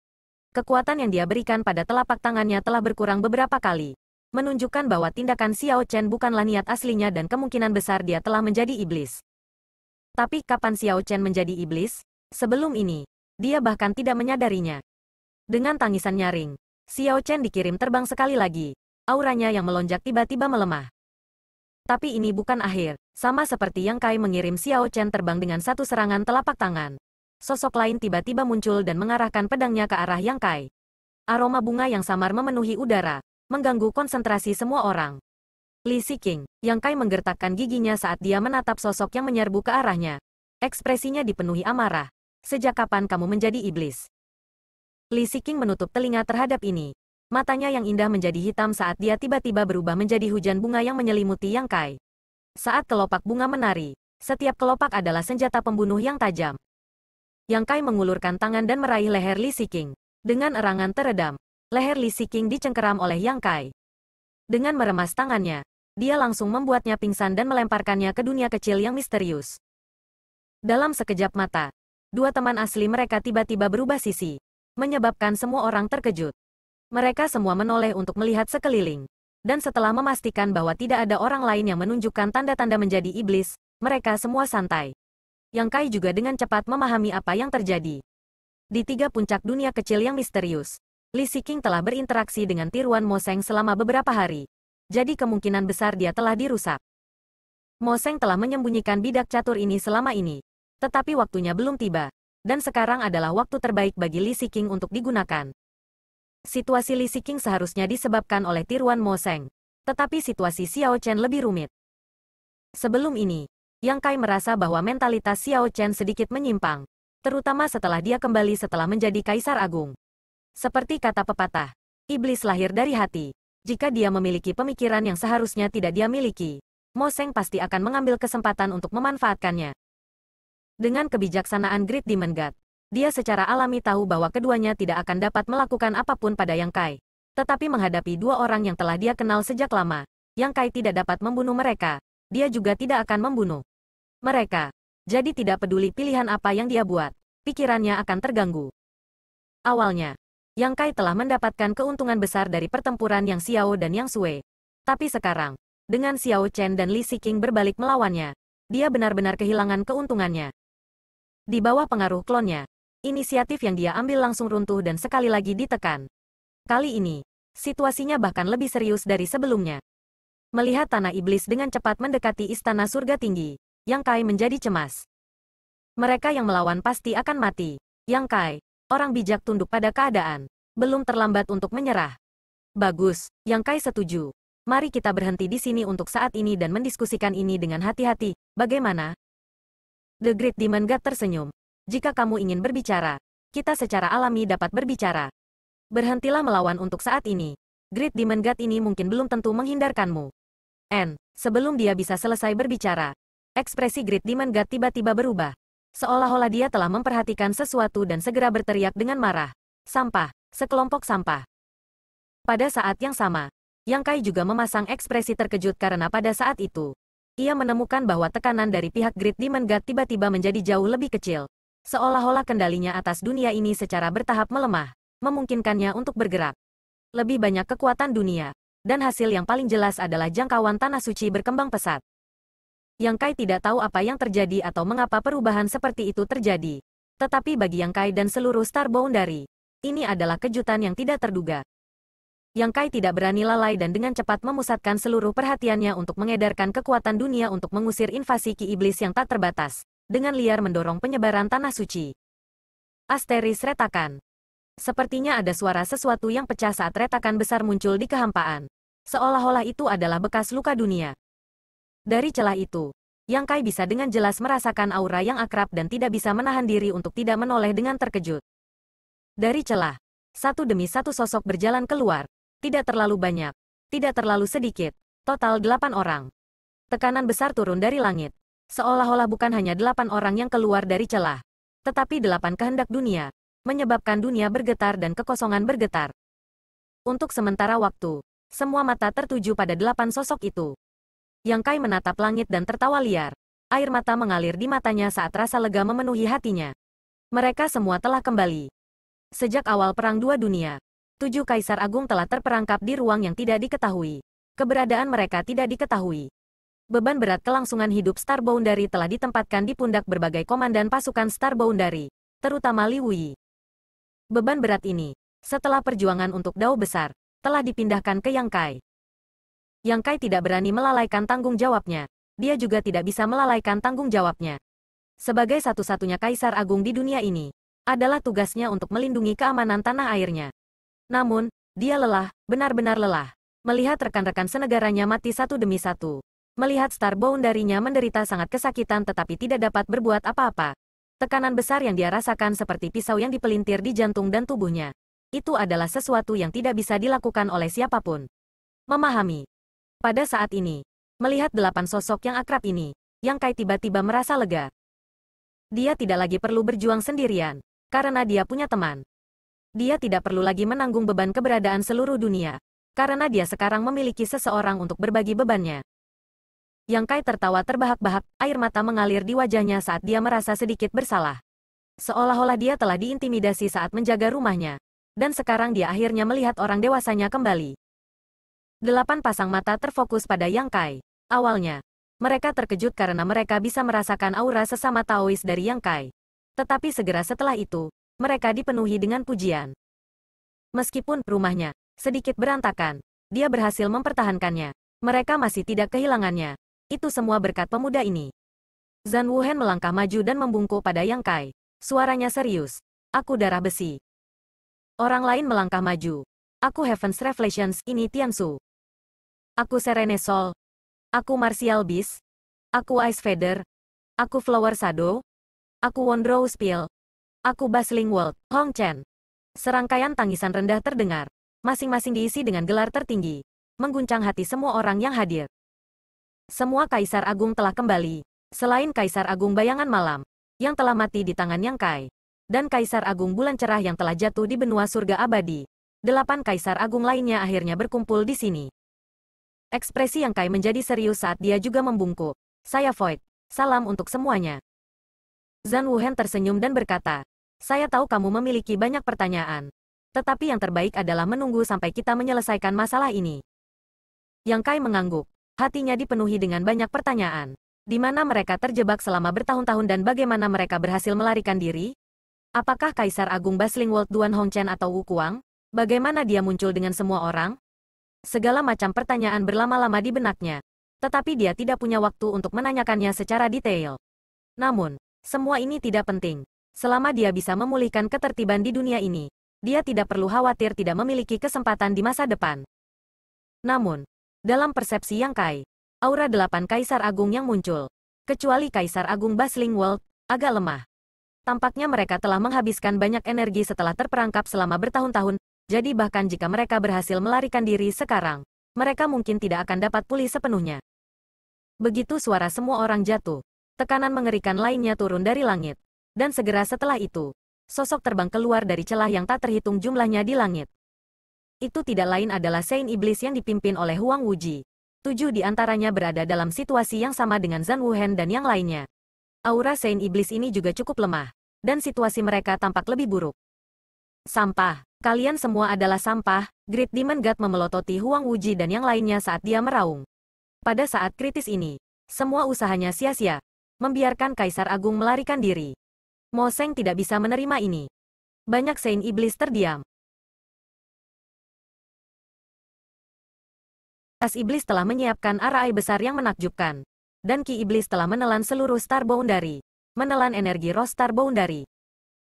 Kekuatan yang dia berikan pada telapak tangannya telah berkurang beberapa kali, menunjukkan bahwa tindakan Xiao Chen bukanlah niat aslinya dan kemungkinan besar dia telah menjadi iblis. Tapi kapan Xiao Chen menjadi iblis? Sebelum ini, dia bahkan tidak menyadarinya. Dengan tangisan nyaring, Xiao Chen dikirim terbang sekali lagi. Auranya yang melonjak tiba-tiba melemah. Tapi ini bukan akhir, sama seperti Yang Kai mengirim Xiao Chen terbang dengan satu serangan telapak tangan. Sosok lain tiba-tiba muncul dan mengarahkan pedangnya ke arah Yang Kai. Aroma bunga yang samar memenuhi udara, mengganggu konsentrasi semua orang. Li Siqing, Yang Kai menggertakkan giginya saat dia menatap sosok yang menyerbu ke arahnya. Ekspresinya dipenuhi amarah. Sejak kapan kamu menjadi iblis? Li Siqing menutup telinga terhadap ini. Matanya yang indah menjadi hitam saat dia tiba-tiba berubah menjadi hujan bunga yang menyelimuti Yang Kai. Saat kelopak bunga menari, setiap kelopak adalah senjata pembunuh yang tajam. Yang Kai mengulurkan tangan dan meraih leher Li Siqing. Dengan erangan teredam, leher Li Siqing dicengkeram oleh Yang Kai. Dengan meremas tangannya, dia langsung membuatnya pingsan dan melemparkannya ke dunia kecil yang misterius. Dalam sekejap mata, dua teman asli mereka tiba-tiba berubah sisi, menyebabkan semua orang terkejut. Mereka semua menoleh untuk melihat sekeliling. Dan setelah memastikan bahwa tidak ada orang lain yang menunjukkan tanda-tanda menjadi iblis, mereka semua santai. Yang Kai juga dengan cepat memahami apa yang terjadi. Di tiga puncak dunia kecil yang misterius, Li Siqing telah berinteraksi dengan tiruan Mo Seng selama beberapa hari. Jadi kemungkinan besar dia telah dirusak. Mo Seng telah menyembunyikan bidak catur ini selama ini. Tetapi waktunya belum tiba. Dan sekarang adalah waktu terbaik bagi Li Siqing untuk digunakan. Situasi Li Siqing seharusnya disebabkan oleh tiruan Mo Seng. Tetapi situasi Xiao Chen lebih rumit. Sebelum ini, Yang Kai merasa bahwa mentalitas Xiao Chen sedikit menyimpang. Terutama setelah dia kembali setelah menjadi Kaisar Agung. Seperti kata pepatah, iblis lahir dari hati. Jika dia memiliki pemikiran yang seharusnya tidak dia miliki, Mo Seng pasti akan mengambil kesempatan untuk memanfaatkannya. Dengan kebijaksanaan Great Demon God, dia secara alami tahu bahwa keduanya tidak akan dapat melakukan apapun pada Yang Kai. Tetapi menghadapi dua orang yang telah dia kenal sejak lama, Yang Kai tidak dapat membunuh mereka. Dia juga tidak akan membunuh mereka. Jadi tidak peduli pilihan apa yang dia buat, pikirannya akan terganggu. Awalnya, Yang Kai telah mendapatkan keuntungan besar dari pertempuran Yang Xiao dan Yang Sui. Tapi sekarang, dengan Xiao Chen dan Li Siqing berbalik melawannya, dia benar-benar kehilangan keuntungannya. Di bawah pengaruh klonnya, inisiatif yang dia ambil langsung runtuh dan sekali lagi ditekan. Kali ini, situasinya bahkan lebih serius dari sebelumnya. Melihat tanah iblis dengan cepat mendekati istana surga tinggi, Yang Kai menjadi cemas. Mereka yang melawan pasti akan mati. Yang Kai, orang bijak tunduk pada keadaan. Belum terlambat untuk menyerah. Bagus, Yang Kai setuju. Mari kita berhenti di sini untuk saat ini dan mendiskusikan ini dengan hati-hati. Bagaimana? The Great Demon God tersenyum. Jika kamu ingin berbicara, kita secara alami dapat berbicara. Berhentilah melawan untuk saat ini. Great Demon God ini mungkin belum tentu menghindarkanmu. Sebelum dia bisa selesai berbicara, ekspresi Great Demon God tiba-tiba berubah. Seolah-olah dia telah memperhatikan sesuatu dan segera berteriak dengan marah. Sampah, sekelompok sampah. Pada saat yang sama, Yang Kai juga memasang ekspresi terkejut karena pada saat itu, ia menemukan bahwa tekanan dari pihak Great Demon God tiba-tiba menjadi jauh lebih kecil. Seolah-olah kendalinya atas dunia ini secara bertahap melemah, memungkinkannya untuk bergerak. Lebih banyak kekuatan dunia, dan hasil yang paling jelas adalah jangkauan tanah suci berkembang pesat. Yang Kai tidak tahu apa yang terjadi atau mengapa perubahan seperti itu terjadi. Tetapi bagi Yang Kai dan seluruh Star Boundary, ini adalah kejutan yang tidak terduga. Yang Kai tidak berani lalai dan dengan cepat memusatkan seluruh perhatiannya untuk mengedarkan kekuatan dunia untuk mengusir invasi Ki Iblis yang tak terbatas, dengan liar mendorong penyebaran tanah suci. Asteris retakan. Sepertinya ada suara sesuatu yang pecah saat retakan besar muncul di kehampaan. Seolah-olah itu adalah bekas luka dunia. Dari celah itu, Yang Kai bisa dengan jelas merasakan aura yang akrab dan tidak bisa menahan diri untuk tidak menoleh dengan terkejut. Dari celah, satu demi satu sosok berjalan keluar. Tidak terlalu banyak, tidak terlalu sedikit, total 8 orang. Tekanan besar turun dari langit. Seolah-olah bukan hanya 8 orang yang keluar dari celah, tetapi 8 kehendak dunia, menyebabkan dunia bergetar dan kekosongan bergetar. Untuk sementara waktu, semua mata tertuju pada 8 sosok itu. Yang Kai menatap langit dan tertawa liar. Air mata mengalir di matanya saat rasa lega memenuhi hatinya. Mereka semua telah kembali. Sejak awal Perang Dua Dunia, 7 Kaisar Agung telah terperangkap di ruang yang tidak diketahui. Keberadaan mereka tidak diketahui. Beban berat kelangsungan hidup Star Boundary telah ditempatkan di pundak berbagai komandan pasukan Star Boundary, terutama Li Wuyi. Beban berat ini, setelah perjuangan untuk Dao Besar, telah dipindahkan ke Yang Kai. Yang Kai tidak berani melalaikan tanggung jawabnya. Dia juga tidak bisa melalaikan tanggung jawabnya. Sebagai satu-satunya Kaisar Agung di dunia ini, adalah tugasnya untuk melindungi keamanan tanah airnya. Namun, dia lelah, benar-benar lelah. Melihat rekan-rekan senegaranya mati satu demi satu. Melihat Star Boundary-nya menderita sangat kesakitan tetapi tidak dapat berbuat apa-apa. Tekanan besar yang dia rasakan seperti pisau yang dipelintir di jantung dan tubuhnya. Itu adalah sesuatu yang tidak bisa dilakukan oleh siapapun. Memahami. Pada saat ini, melihat 8 sosok yang akrab ini, Yang Kai tiba-tiba merasa lega. Dia tidak lagi perlu berjuang sendirian, karena dia punya teman. Dia tidak perlu lagi menanggung beban keberadaan seluruh dunia, karena dia sekarang memiliki seseorang untuk berbagi bebannya. Yang Kai tertawa terbahak-bahak, air mata mengalir di wajahnya saat dia merasa sedikit bersalah. Seolah-olah dia telah diintimidasi saat menjaga rumahnya, dan sekarang dia akhirnya melihat orang dewasanya kembali. 8 pasang mata terfokus pada Yang Kai. Awalnya, mereka terkejut karena mereka bisa merasakan aura sesama Taois dari Yang Kai. Tetapi segera setelah itu, mereka dipenuhi dengan pujian. Meskipun rumahnya sedikit berantakan, dia berhasil mempertahankannya. Mereka masih tidak kehilangannya. Itu semua berkat pemuda ini. Zhan Wuhen melangkah maju dan membungkuk pada Yang Kai. Suaranya serius. Aku darah besi. Orang lain melangkah maju. Aku Heaven's Revelations, ini Tiansu. Aku Serene Soul. Aku Martial Beast. Aku Ice Feather. Aku Flower Shadow. Aku Wondrow Spill. Aku Bustling World, Hong Chen. Serangkaian tangisan rendah terdengar. Masing-masing diisi dengan gelar tertinggi. Mengguncang hati semua orang yang hadir. Semua Kaisar Agung telah kembali. Selain Kaisar Agung Bayangan Malam, yang telah mati di tangan Yang Kai. Dan Kaisar Agung Bulan Cerah yang telah jatuh di benua surga abadi. 8 Kaisar Agung lainnya akhirnya berkumpul di sini. Ekspresi Yang Kai menjadi serius saat dia juga membungkuk. Saya Void. Salam untuk semuanya. Zhan Wuhen tersenyum dan berkata, saya tahu kamu memiliki banyak pertanyaan. Tetapi yang terbaik adalah menunggu sampai kita menyelesaikan masalah ini. Yang Kai mengangguk. Hatinya dipenuhi dengan banyak pertanyaan. Di mana mereka terjebak selama bertahun-tahun dan bagaimana mereka berhasil melarikan diri? Apakah Kaisar Agung Bustling World Duan Hongchen atau Wu Kuang? Bagaimana dia muncul dengan semua orang? Segala macam pertanyaan berlama-lama di benaknya. Tetapi dia tidak punya waktu untuk menanyakannya secara detail. Namun, semua ini tidak penting. Selama dia bisa memulihkan ketertiban di dunia ini, dia tidak perlu khawatir tidak memiliki kesempatan di masa depan. Namun, dalam persepsi Yang Kai, aura 8 Kaisar Agung yang muncul, kecuali Kaisar Agung Bustling World, agak lemah. Tampaknya mereka telah menghabiskan banyak energi setelah terperangkap selama bertahun-tahun, jadi bahkan jika mereka berhasil melarikan diri sekarang, mereka mungkin tidak akan dapat pulih sepenuhnya. Begitu suara semua orang jatuh, tekanan mengerikan lainnya turun dari langit. Dan segera setelah itu, sosok terbang keluar dari celah yang tak terhitung jumlahnya di langit. Itu tidak lain adalah Saint Iblis yang dipimpin oleh Huang Wuji. 7 di antaranya berada dalam situasi yang sama dengan Zhan Wuhen dan yang lainnya. Aura Saint Iblis ini juga cukup lemah, dan situasi mereka tampak lebih buruk. Sampah. Kalian semua adalah sampah, Great Demon God memelototi Huang Wuji dan yang lainnya saat dia meraung. Pada saat kritis ini, semua usahanya sia-sia. Membiarkan Kaisar Agung melarikan diri. Mo Seng tidak bisa menerima ini. Banyak Saint Iblis terdiam. As Iblis telah menyiapkan arai besar yang menakjubkan. Dan Ki Iblis telah menelan seluruh Star Boundary. Menelan energi roh Star Boundary.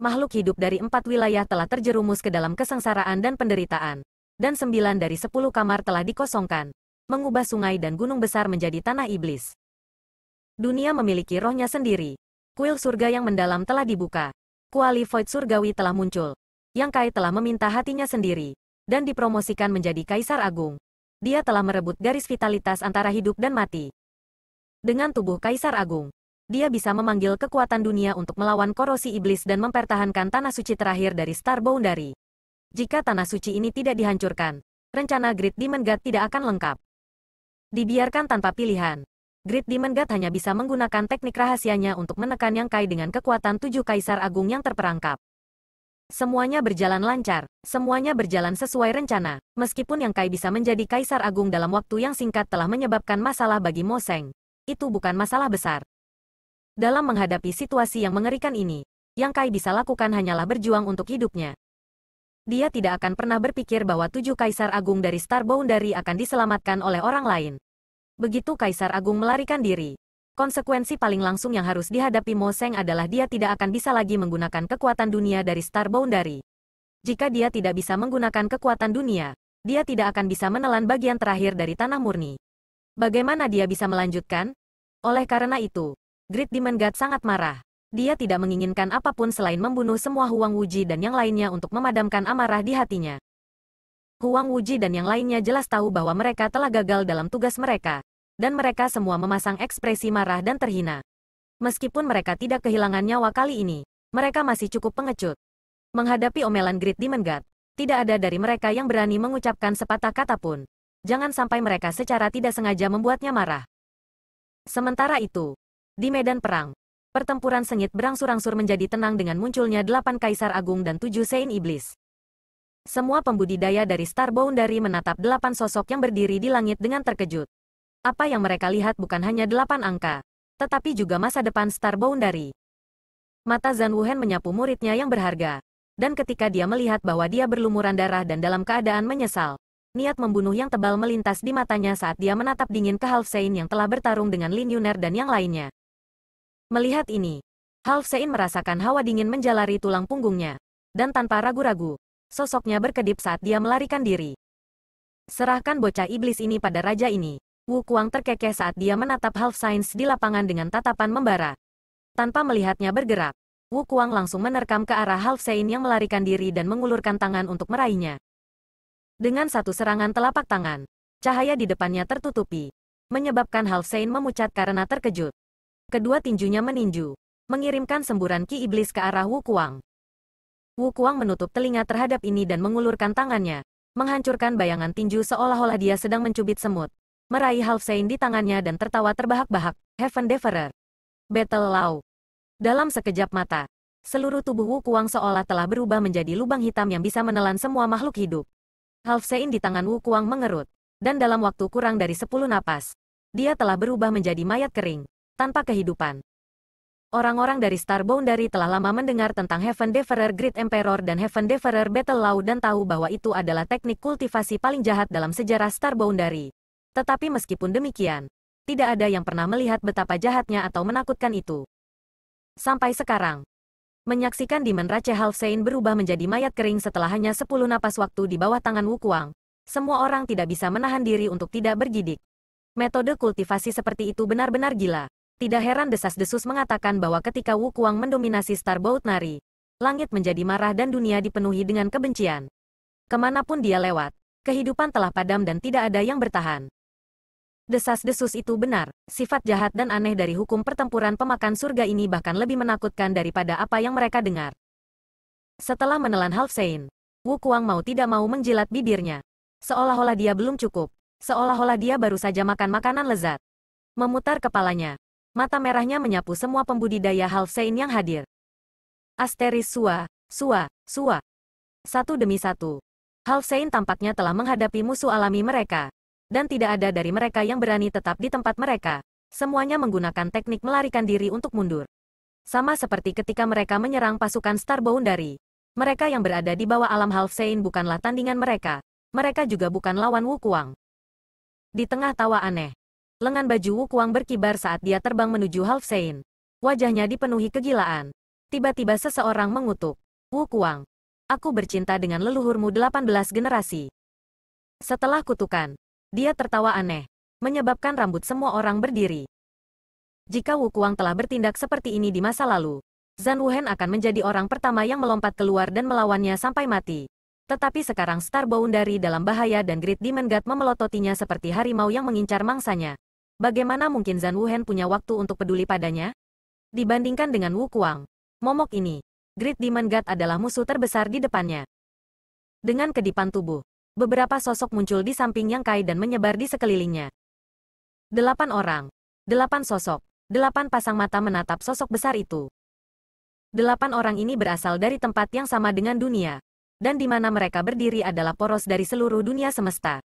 Makhluk hidup dari 4 wilayah telah terjerumus ke dalam kesengsaraan dan penderitaan. dan 9 dari 10 kamar telah dikosongkan, mengubah sungai dan gunung besar menjadi tanah iblis. Dunia memiliki rohnya sendiri. Kuil surga yang mendalam telah dibuka. Kuali void surgawi telah muncul. Yang Kai telah meminta hatinya sendiri, dan dipromosikan menjadi Kaisar Agung. Dia telah merebut garis vitalitas antara hidup dan mati. Dengan tubuh Kaisar Agung, dia bisa memanggil kekuatan dunia untuk melawan korosi iblis dan mempertahankan tanah suci terakhir dari Star Boundary. Jika tanah suci ini tidak dihancurkan, rencana Great Demon God tidak akan lengkap. Dibiarkan tanpa pilihan, Great Demon God hanya bisa menggunakan teknik rahasianya untuk menekan Yang Kai dengan kekuatan 7 Kaisar Agung yang terperangkap. Semuanya berjalan lancar, semuanya berjalan sesuai rencana, meskipun Yang Kai bisa menjadi Kaisar Agung dalam waktu yang singkat telah menyebabkan masalah bagi Mo Seng. Itu bukan masalah besar. Dalam menghadapi situasi yang mengerikan ini, Yang Kai bisa lakukan hanyalah berjuang untuk hidupnya. Dia tidak akan pernah berpikir bahwa 7 Kaisar Agung dari Star Boundary akan diselamatkan oleh orang lain. Begitu Kaisar Agung melarikan diri, konsekuensi paling langsung yang harus dihadapi Mo Seng adalah dia tidak akan bisa lagi menggunakan kekuatan dunia dari Star Boundary. Jika dia tidak bisa menggunakan kekuatan dunia, dia tidak akan bisa menelan bagian terakhir dari tanah murni. Bagaimana dia bisa melanjutkan? Oleh karena itu, Great Demon God sangat marah. Dia tidak menginginkan apapun selain membunuh semua Huang Wuji dan yang lainnya untuk memadamkan amarah di hatinya. Huang Wuji dan yang lainnya jelas tahu bahwa mereka telah gagal dalam tugas mereka, dan mereka semua memasang ekspresi marah dan terhina. Meskipun mereka tidak kehilangan nyawa kali ini, mereka masih cukup pengecut. Menghadapi omelan Great Demon God, tidak ada dari mereka yang berani mengucapkan sepatah kata pun. Jangan sampai mereka secara tidak sengaja membuatnya marah. Sementara itu, di medan perang, pertempuran sengit berangsur-angsur menjadi tenang dengan munculnya 8 Kaisar Agung dan 7 Sein Iblis. Semua pembudidaya dari Star Boundary menatap 8 sosok yang berdiri di langit dengan terkejut. Apa yang mereka lihat bukan hanya 8 angka, tetapi juga masa depan Star Boundary. Mata Zhan Wuhen menyapu muridnya yang berharga, dan ketika dia melihat bahwa dia berlumuran darah dan dalam keadaan menyesal, niat membunuh yang tebal melintas di matanya saat dia menatap dingin ke Half Sein yang telah bertarung dengan Lin Yuner dan yang lainnya. Melihat ini, Half Sein merasakan hawa dingin menjalari tulang punggungnya, dan tanpa ragu-ragu, sosoknya berkedip saat dia melarikan diri. Serahkan bocah iblis ini pada raja ini. Wu Kuang terkekeh saat dia menatap Half Sein di lapangan dengan tatapan membara. Tanpa melihatnya bergerak, Wu Kuang langsung menerkam ke arah Half Sein yang melarikan diri dan mengulurkan tangan untuk meraihnya. Dengan satu serangan telapak tangan, cahaya di depannya tertutupi, menyebabkan Half Sein memucat karena terkejut. Kedua tinjunya meninju, mengirimkan semburan ki iblis ke arah Wu Kuang. Wu Kuang menutup telinga terhadap ini dan mengulurkan tangannya, menghancurkan bayangan tinju seolah-olah dia sedang mencubit semut, meraih Half Sein di tangannya dan tertawa terbahak-bahak. Heaven Devourer. Battle Law. Dalam sekejap mata, seluruh tubuh Wu Kuang seolah telah berubah menjadi lubang hitam yang bisa menelan semua makhluk hidup. Half Sein di tangan Wu Kuang mengerut, dan dalam waktu kurang dari 10 napas, dia telah berubah menjadi mayat kering, tanpa kehidupan. Orang-orang dari Star Boundary telah lama mendengar tentang Heaven Devourer Great Emperor dan Heaven Devourer Battle Law dan tahu bahwa itu adalah teknik kultivasi paling jahat dalam sejarah Star Boundary. Tetapi meskipun demikian, tidak ada yang pernah melihat betapa jahatnya atau menakutkan itu. Sampai sekarang, menyaksikan Demon Rache Half Sein berubah menjadi mayat kering setelah hanya 10 napas waktu di bawah tangan Wu Kuang, semua orang tidak bisa menahan diri untuk tidak bergidik. Metode kultivasi seperti itu benar-benar gila. Tidak heran desas-desus mengatakan bahwa ketika Wu Kuang mendominasi Star Boundary, langit menjadi marah dan dunia dipenuhi dengan kebencian. Kemanapun dia lewat, kehidupan telah padam dan tidak ada yang bertahan. Desas-desus itu benar, sifat jahat dan aneh dari hukum pertempuran pemakan surga ini bahkan lebih menakutkan daripada apa yang mereka dengar. Setelah menelan Half Sein, Wu Kuang mau tidak mau menjilat bibirnya. Seolah-olah dia belum cukup, seolah-olah dia baru saja makan makanan lezat. Memutar kepalanya, mata merahnya menyapu semua pembudidaya Half Sein yang hadir. Asteris Sua, Sua, Sua. Satu demi satu, Half Sein tampaknya telah menghadapi musuh alami mereka. Dan tidak ada dari mereka yang berani tetap di tempat mereka. Semuanya menggunakan teknik melarikan diri untuk mundur. Sama seperti ketika mereka menyerang pasukan Star Boundary. Mereka yang berada di bawah alam Half Sein bukanlah tandingan mereka. Mereka juga bukan lawan Wu Kuang. Di tengah tawa aneh, lengan baju Wu Kuang berkibar saat dia terbang menuju Half Sein. Wajahnya dipenuhi kegilaan. Tiba-tiba seseorang mengutuk. Wu Kuang, aku bercinta dengan leluhurmu 18 generasi. Setelah kutukan, dia tertawa aneh, menyebabkan rambut semua orang berdiri. Jika Wu Kuang telah bertindak seperti ini di masa lalu, Zhan Wuhen akan menjadi orang pertama yang melompat keluar dan melawannya sampai mati. Tetapi sekarang Star Boundary dalam bahaya dan Great Demon God memelototinya seperti harimau yang mengincar mangsanya. Bagaimana mungkin Zhan Wuhen punya waktu untuk peduli padanya? Dibandingkan dengan Wu Kuang, momok ini, Great Demon God adalah musuh terbesar di depannya. Dengan kedipan tubuh, beberapa sosok muncul di samping Yang Kai dan menyebar di sekelilingnya. 8 orang, 8 sosok, 8 pasang mata menatap sosok besar itu. 8 orang ini berasal dari tempat yang sama dengan dunia, dan di mana mereka berdiri adalah poros dari seluruh dunia semesta.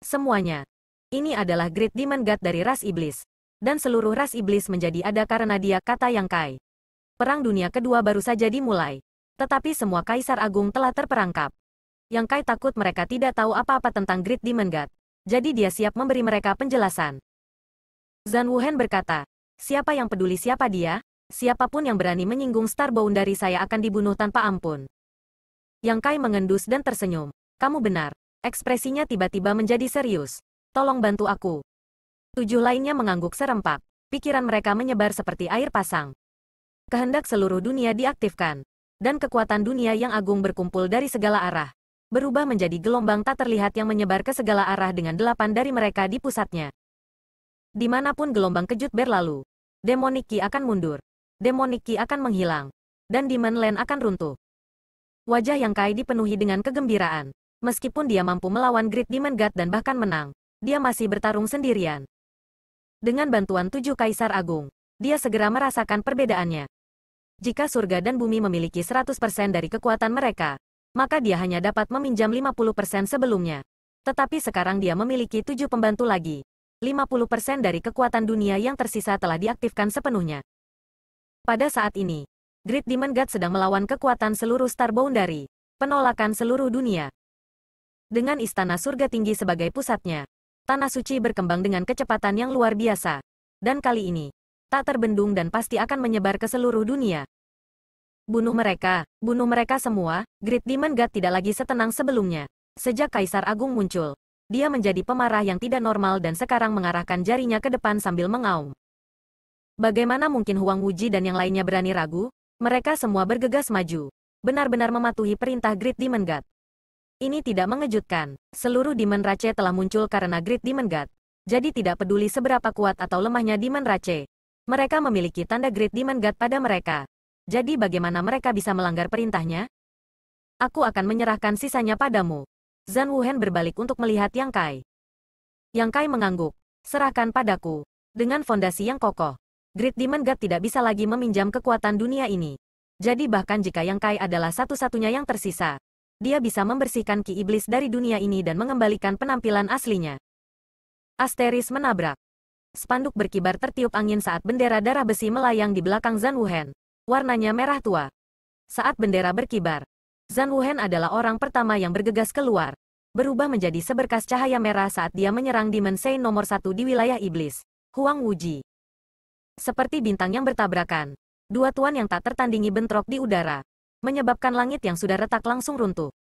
Semuanya, ini adalah Great Demon God dari ras iblis, dan seluruh ras iblis menjadi ada karena dia, kata Yang Kai. Perang Dunia Kedua baru saja dimulai, tetapi semua Kaisar Agung telah terperangkap. Yang Kai takut mereka tidak tahu apa-apa tentang Great Demon God, jadi dia siap memberi mereka penjelasan. Zhan Wuhen berkata, siapa yang peduli siapa dia? Siapapun yang berani menyinggung Star Boundary saya akan dibunuh tanpa ampun. Yang Kai mengendus dan tersenyum. Kamu benar. Ekspresinya tiba-tiba menjadi serius. Tolong bantu aku. 7 lainnya mengangguk serempak. Pikiran mereka menyebar seperti air pasang. Kehendak seluruh dunia diaktifkan. Dan kekuatan dunia yang agung berkumpul dari segala arah. Berubah menjadi gelombang tak terlihat yang menyebar ke segala arah dengan 8 dari mereka di pusatnya. Dimanapun gelombang kejut berlalu, Demonic Ki akan mundur. Demonic Ki akan menghilang. Dan Demon Land akan runtuh. Wajah Yang Kai dipenuhi dengan kegembiraan. Meskipun dia mampu melawan Great Demon God dan bahkan menang, dia masih bertarung sendirian. Dengan bantuan 7 Kaisar Agung, dia segera merasakan perbedaannya. Jika surga dan bumi memiliki 100% dari kekuatan mereka, maka dia hanya dapat meminjam 50% sebelumnya. Tetapi sekarang dia memiliki 7 pembantu lagi. 50% dari kekuatan dunia yang tersisa telah diaktifkan sepenuhnya. Pada saat ini, Great Demon God sedang melawan kekuatan seluruh Star Boundary, penolakan seluruh dunia. Dengan istana surga tinggi sebagai pusatnya, tanah suci berkembang dengan kecepatan yang luar biasa. Dan kali ini, tak terbendung dan pasti akan menyebar ke seluruh dunia. Bunuh mereka semua. Great Demon God tidak lagi setenang sebelumnya. Sejak Kaisar Agung muncul, dia menjadi pemarah yang tidak normal dan sekarang mengarahkan jarinya ke depan sambil mengaum. Bagaimana mungkin Huang Wuji dan yang lainnya berani ragu? Mereka semua bergegas maju, benar-benar mematuhi perintah Great Demon God. Ini tidak mengejutkan. Seluruh Demon Rache telah muncul karena Great Demon God. Jadi tidak peduli seberapa kuat atau lemahnya Demon Rache. Mereka memiliki tanda Great Demon God pada mereka. Jadi bagaimana mereka bisa melanggar perintahnya? Aku akan menyerahkan sisanya padamu. Zhan Wuhen berbalik untuk melihat Yang Kai. Yang Kai mengangguk. Serahkan padaku. Dengan fondasi yang kokoh, Great Demon God tidak bisa lagi meminjam kekuatan dunia ini. Jadi bahkan jika Yang Kai adalah satu-satunya yang tersisa, dia bisa membersihkan ki iblis dari dunia ini dan mengembalikan penampilan aslinya. Asteris menabrak. Spanduk berkibar tertiup angin saat bendera darah besi melayang di belakang Zhan Wuhen. Warnanya merah tua. Saat bendera berkibar, Zhan Wuhen adalah orang pertama yang bergegas keluar, berubah menjadi seberkas cahaya merah saat dia menyerang Demon Saint nomor 1 di wilayah iblis, Huang Wuji. Seperti bintang yang bertabrakan, 2 tuan yang tak tertandingi bentrok di udara, menyebabkan langit yang sudah retak langsung runtuh.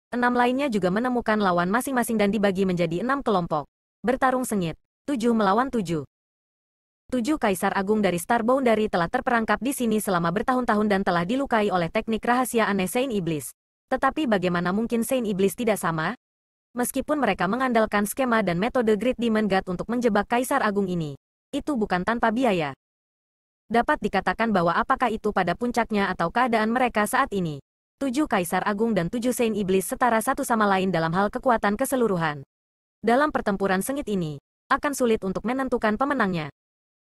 6 lainnya juga menemukan lawan masing-masing dan dibagi menjadi 6 kelompok. Bertarung sengit, 7 melawan 7. 7 Kaisar Agung dari Star Boundary telah terperangkap di sini selama bertahun-tahun dan telah dilukai oleh teknik rahasia aneh Saint Iblis. Tetapi bagaimana mungkin Saint Iblis tidak sama? Meskipun mereka mengandalkan skema dan metode Great Demon God untuk menjebak Kaisar Agung ini, itu bukan tanpa biaya. Dapat dikatakan bahwa apakah itu pada puncaknya atau keadaan mereka saat ini. 7 Kaisar Agung dan 7 Saint Iblis setara satu sama lain dalam hal kekuatan keseluruhan. Dalam pertempuran sengit ini, akan sulit untuk menentukan pemenangnya.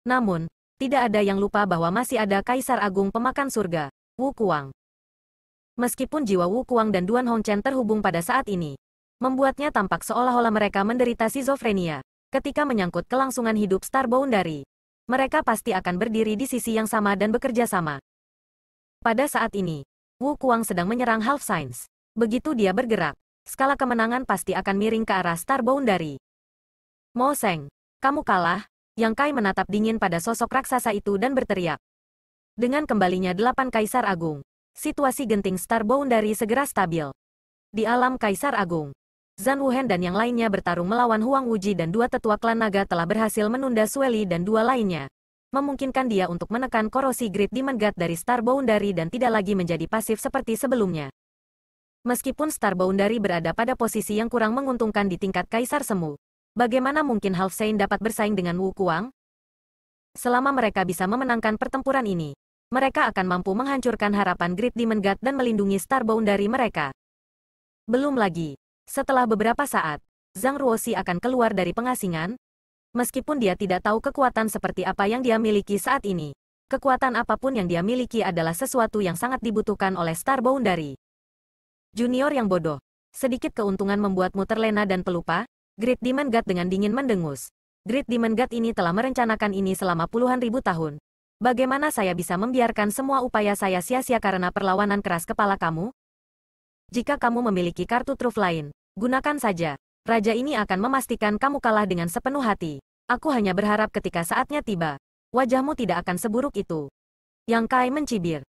Namun, tidak ada yang lupa bahwa masih ada Kaisar Agung pemakan surga, Wu Kuang. Meskipun jiwa Wu Kuang dan Duan Hongchen terhubung pada saat ini, membuatnya tampak seolah-olah mereka menderita skizofrenia. Ketika menyangkut kelangsungan hidup Star Boundary, mereka pasti akan berdiri di sisi yang sama dan bekerja sama. Pada saat ini, Wu Kuang sedang menyerang Half Science. Begitu dia bergerak, skala kemenangan pasti akan miring ke arah Star Boundary. Mo Seng, kamu kalah. Yang Kai menatap dingin pada sosok raksasa itu dan berteriak. Dengan kembalinya 8 Kaisar Agung, situasi genting Star Boundary segera stabil. Di alam Kaisar Agung, Zhan Wuhen dan yang lainnya bertarung melawan Huang Wuji dan dua tetua klan naga telah berhasil menunda Sueli dan dua lainnya, memungkinkan dia untuk menekan korosi Great Demon God dari Star Boundary dan tidak lagi menjadi pasif seperti sebelumnya. Meskipun Star Boundary berada pada posisi yang kurang menguntungkan di tingkat Kaisar Semu, bagaimana mungkin Half Saint dapat bersaing dengan Wu Kuang? Selama mereka bisa memenangkan pertempuran ini, mereka akan mampu menghancurkan harapan Great Demon God dan melindungi Star Boundary mereka. Belum lagi, setelah beberapa saat, Zhang Ruoxi akan keluar dari pengasingan. Meskipun dia tidak tahu kekuatan seperti apa yang dia miliki saat ini, kekuatan apapun yang dia miliki adalah sesuatu yang sangat dibutuhkan oleh Star Boundary. Junior yang bodoh, sedikit keuntungan membuatmu terlena dan pelupa. Great Demon God dengan dingin mendengus. Great Demon God ini telah merencanakan ini selama puluhan ribu tahun. Bagaimana saya bisa membiarkan semua upaya saya sia-sia karena perlawanan keras kepala kamu? Jika kamu memiliki kartu truf lain, gunakan saja. Raja ini akan memastikan kamu kalah dengan sepenuh hati. Aku hanya berharap ketika saatnya tiba, wajahmu tidak akan seburuk itu. Yang Kai mencibir.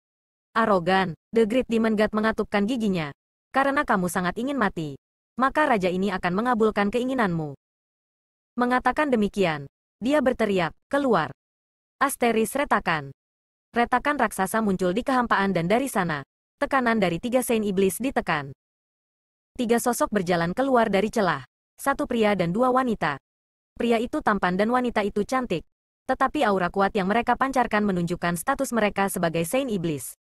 Arogan, The Great Demon God mengatupkan giginya. Karena kamu sangat ingin mati, maka raja ini akan mengabulkan keinginanmu. Mengatakan demikian, dia berteriak, keluar. Asteris retakan. Retakan raksasa muncul di kehampaan dan dari sana, tekanan dari 3 Saint Iblis ditekan. 3 sosok berjalan keluar dari celah. 1 pria dan 2 wanita. Pria itu tampan dan wanita itu cantik. Tetapi aura kuat yang mereka pancarkan menunjukkan status mereka sebagai Saint Iblis.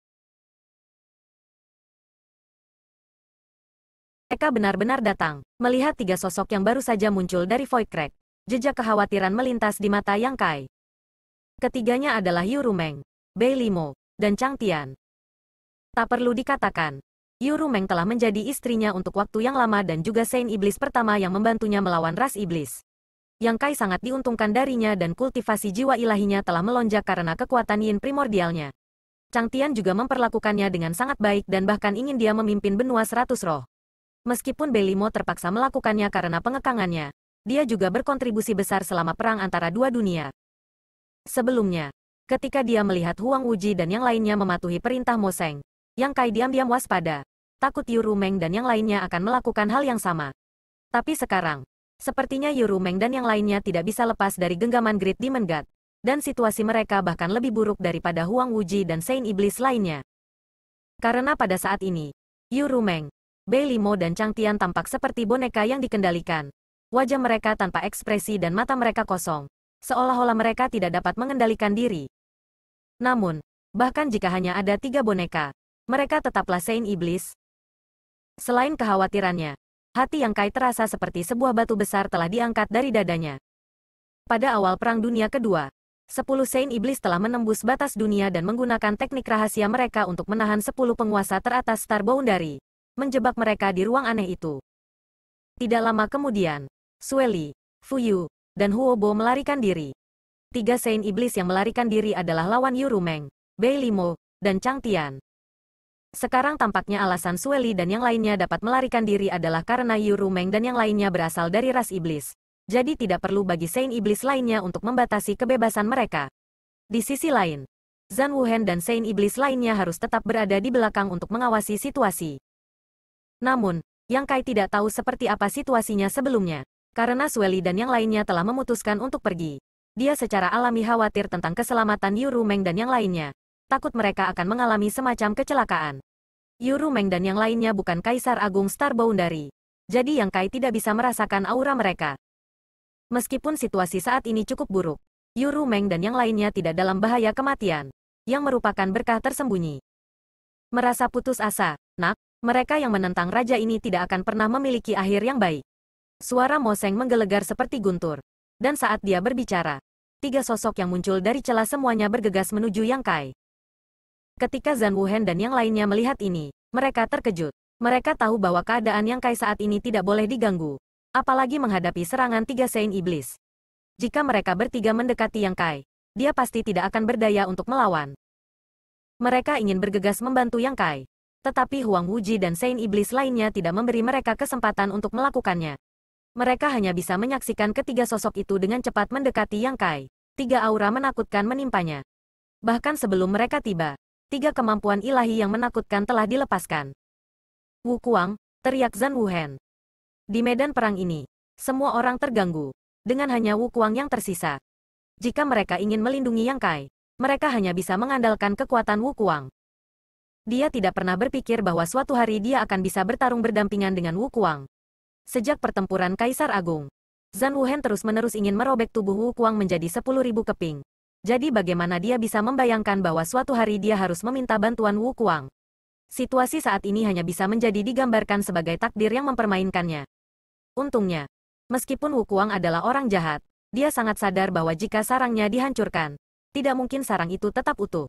Mereka benar-benar datang, melihat 3 sosok yang baru saja muncul dari Void Crack. Jejak kekhawatiran melintas di mata Yang Kai. Ketiganya adalah Yu Rumeng, Bei Limo, dan Chang Tian. Tak perlu dikatakan, Yu Rumeng telah menjadi istrinya untuk waktu yang lama dan juga Saint Iblis pertama yang membantunya melawan ras iblis. Yang Kai sangat diuntungkan darinya dan kultivasi jiwa ilahinya telah melonjak karena kekuatan yin primordialnya. Chang Tian juga memperlakukannya dengan sangat baik dan bahkan ingin dia memimpin benua 100 roh. Meskipun Bei Limo terpaksa melakukannya karena pengekangannya, dia juga berkontribusi besar selama perang antara dua dunia. Sebelumnya, ketika dia melihat Huang Wuji dan yang lainnya mematuhi perintah Mo Seng, Yang Kai diam-diam waspada, takut Yu Rumeng dan yang lainnya akan melakukan hal yang sama. Tapi sekarang, sepertinya Yu Rumeng dan yang lainnya tidak bisa lepas dari genggaman Great Demon God, dan situasi mereka bahkan lebih buruk daripada Huang Wuji dan Saint Iblis lainnya. Karena pada saat ini, Yu Rumeng, Bei Limo dan Chang Tian tampak seperti boneka yang dikendalikan. Wajah mereka tanpa ekspresi dan mata mereka kosong, seolah-olah mereka tidak dapat mengendalikan diri. Namun, bahkan jika hanya ada 3 boneka, mereka tetaplah Saint Iblis. Selain kekhawatirannya, hati Yang Kai terasa seperti sebuah batu besar telah diangkat dari dadanya. Pada awal Perang Dunia Kedua, 10 Saint Iblis telah menembus batas dunia dan menggunakan teknik rahasia mereka untuk menahan 10 penguasa teratas Star Boundary, menjebak mereka di ruang aneh itu. Tidak lama kemudian, Sueli, Fuyu, dan Huobo melarikan diri. 3 Saint Iblis yang melarikan diri adalah lawan Yu Rumeng, Bei Limo, dan Chang Tian. Sekarang tampaknya alasan Sueli dan yang lainnya dapat melarikan diri adalah karena Yu Rumeng dan yang lainnya berasal dari ras iblis. Jadi tidak perlu bagi Saint Iblis lainnya untuk membatasi kebebasan mereka. Di sisi lain, Zhan Wuhen dan Saint Iblis lainnya harus tetap berada di belakang untuk mengawasi situasi. Namun, Yang Kai tidak tahu seperti apa situasinya sebelumnya. Karena Sueli dan yang lainnya telah memutuskan untuk pergi. Dia secara alami khawatir tentang keselamatan Yu Rumeng dan yang lainnya. Takut mereka akan mengalami semacam kecelakaan. Yu Rumeng dan yang lainnya bukan Kaisar Agung Star Boundary. Jadi Yang Kai tidak bisa merasakan aura mereka. Meskipun situasi saat ini cukup buruk, Yu Rumeng dan yang lainnya tidak dalam bahaya kematian, yang merupakan berkah tersembunyi. Merasa putus asa, nak, mereka yang menentang raja ini tidak akan pernah memiliki akhir yang baik. Suara Mo Seng menggelegar seperti guntur. Dan saat dia berbicara, 3 sosok yang muncul dari celah semuanya bergegas menuju Yang Kai. Ketika Zhan Wuhen dan yang lainnya melihat ini, mereka terkejut. Mereka tahu bahwa keadaan Yang Kai saat ini tidak boleh diganggu. Apalagi menghadapi serangan 3 Saint Iblis. Jika mereka bertiga mendekati Yang Kai, dia pasti tidak akan berdaya untuk melawan. Mereka ingin bergegas membantu Yang Kai. Tetapi Huang Wuji dan Saint Iblis lainnya tidak memberi mereka kesempatan untuk melakukannya. Mereka hanya bisa menyaksikan ketiga sosok itu dengan cepat mendekati Yang Kai. 3 aura menakutkan menimpanya. Bahkan sebelum mereka tiba, 3 kemampuan ilahi yang menakutkan telah dilepaskan. Wu Kuang, teriak Zhan Wuhen. Di medan perang ini, semua orang terganggu, dengan hanya Wu Kuang yang tersisa. Jika mereka ingin melindungi Yang Kai, mereka hanya bisa mengandalkan kekuatan Wu Kuang. Dia tidak pernah berpikir bahwa suatu hari dia akan bisa bertarung berdampingan dengan Wu Kuang. Sejak pertempuran Kaisar Agung, Zhan Wuhen terus-menerus ingin merobek tubuh Wu Kuang menjadi 10.000 keping. Jadi bagaimana dia bisa membayangkan bahwa suatu hari dia harus meminta bantuan Wu Kuang? Situasi saat ini hanya bisa menjadi digambarkan sebagai takdir yang mempermainkannya. Untungnya, meskipun Wu Kuang adalah orang jahat, dia sangat sadar bahwa jika sarangnya dihancurkan, tidak mungkin sarang itu tetap utuh.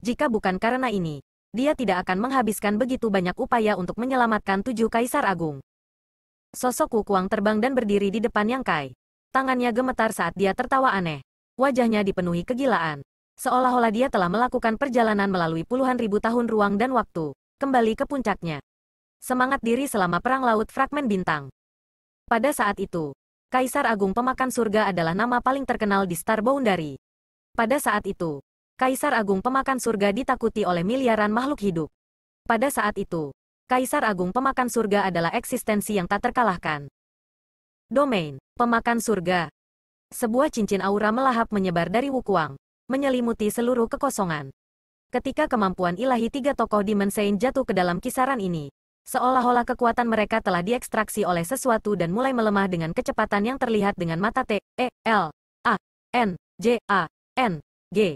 Jika bukan karena ini, dia tidak akan menghabiskan begitu banyak upaya untuk menyelamatkan 7 Kaisar Agung. Sosok Wu Kuang terbang dan berdiri di depan Yang Kai. Tangannya gemetar saat dia tertawa aneh. Wajahnya dipenuhi kegilaan. Seolah-olah dia telah melakukan perjalanan melalui puluhan ribu tahun ruang dan waktu, kembali ke puncaknya. Semangat diri selama Perang Laut Fragmen Bintang. Pada saat itu, Kaisar Agung Pemakan Surga adalah nama paling terkenal di Star Boundary. Pada saat itu, Kaisar Agung Pemakan Surga ditakuti oleh miliaran makhluk hidup. Pada saat itu, Kaisar Agung Pemakan Surga adalah eksistensi yang tak terkalahkan. Domain Pemakan Surga. Sebuah cincin aura melahap menyebar dari Wu Kuang, menyelimuti seluruh kekosongan. Ketika kemampuan ilahi 3 tokoh Demon Saint jatuh ke dalam kisaran ini, seolah-olah kekuatan mereka telah diekstraksi oleh sesuatu dan mulai melemah dengan kecepatan yang terlihat dengan mata T, E, L, A, N, J, A, N, G.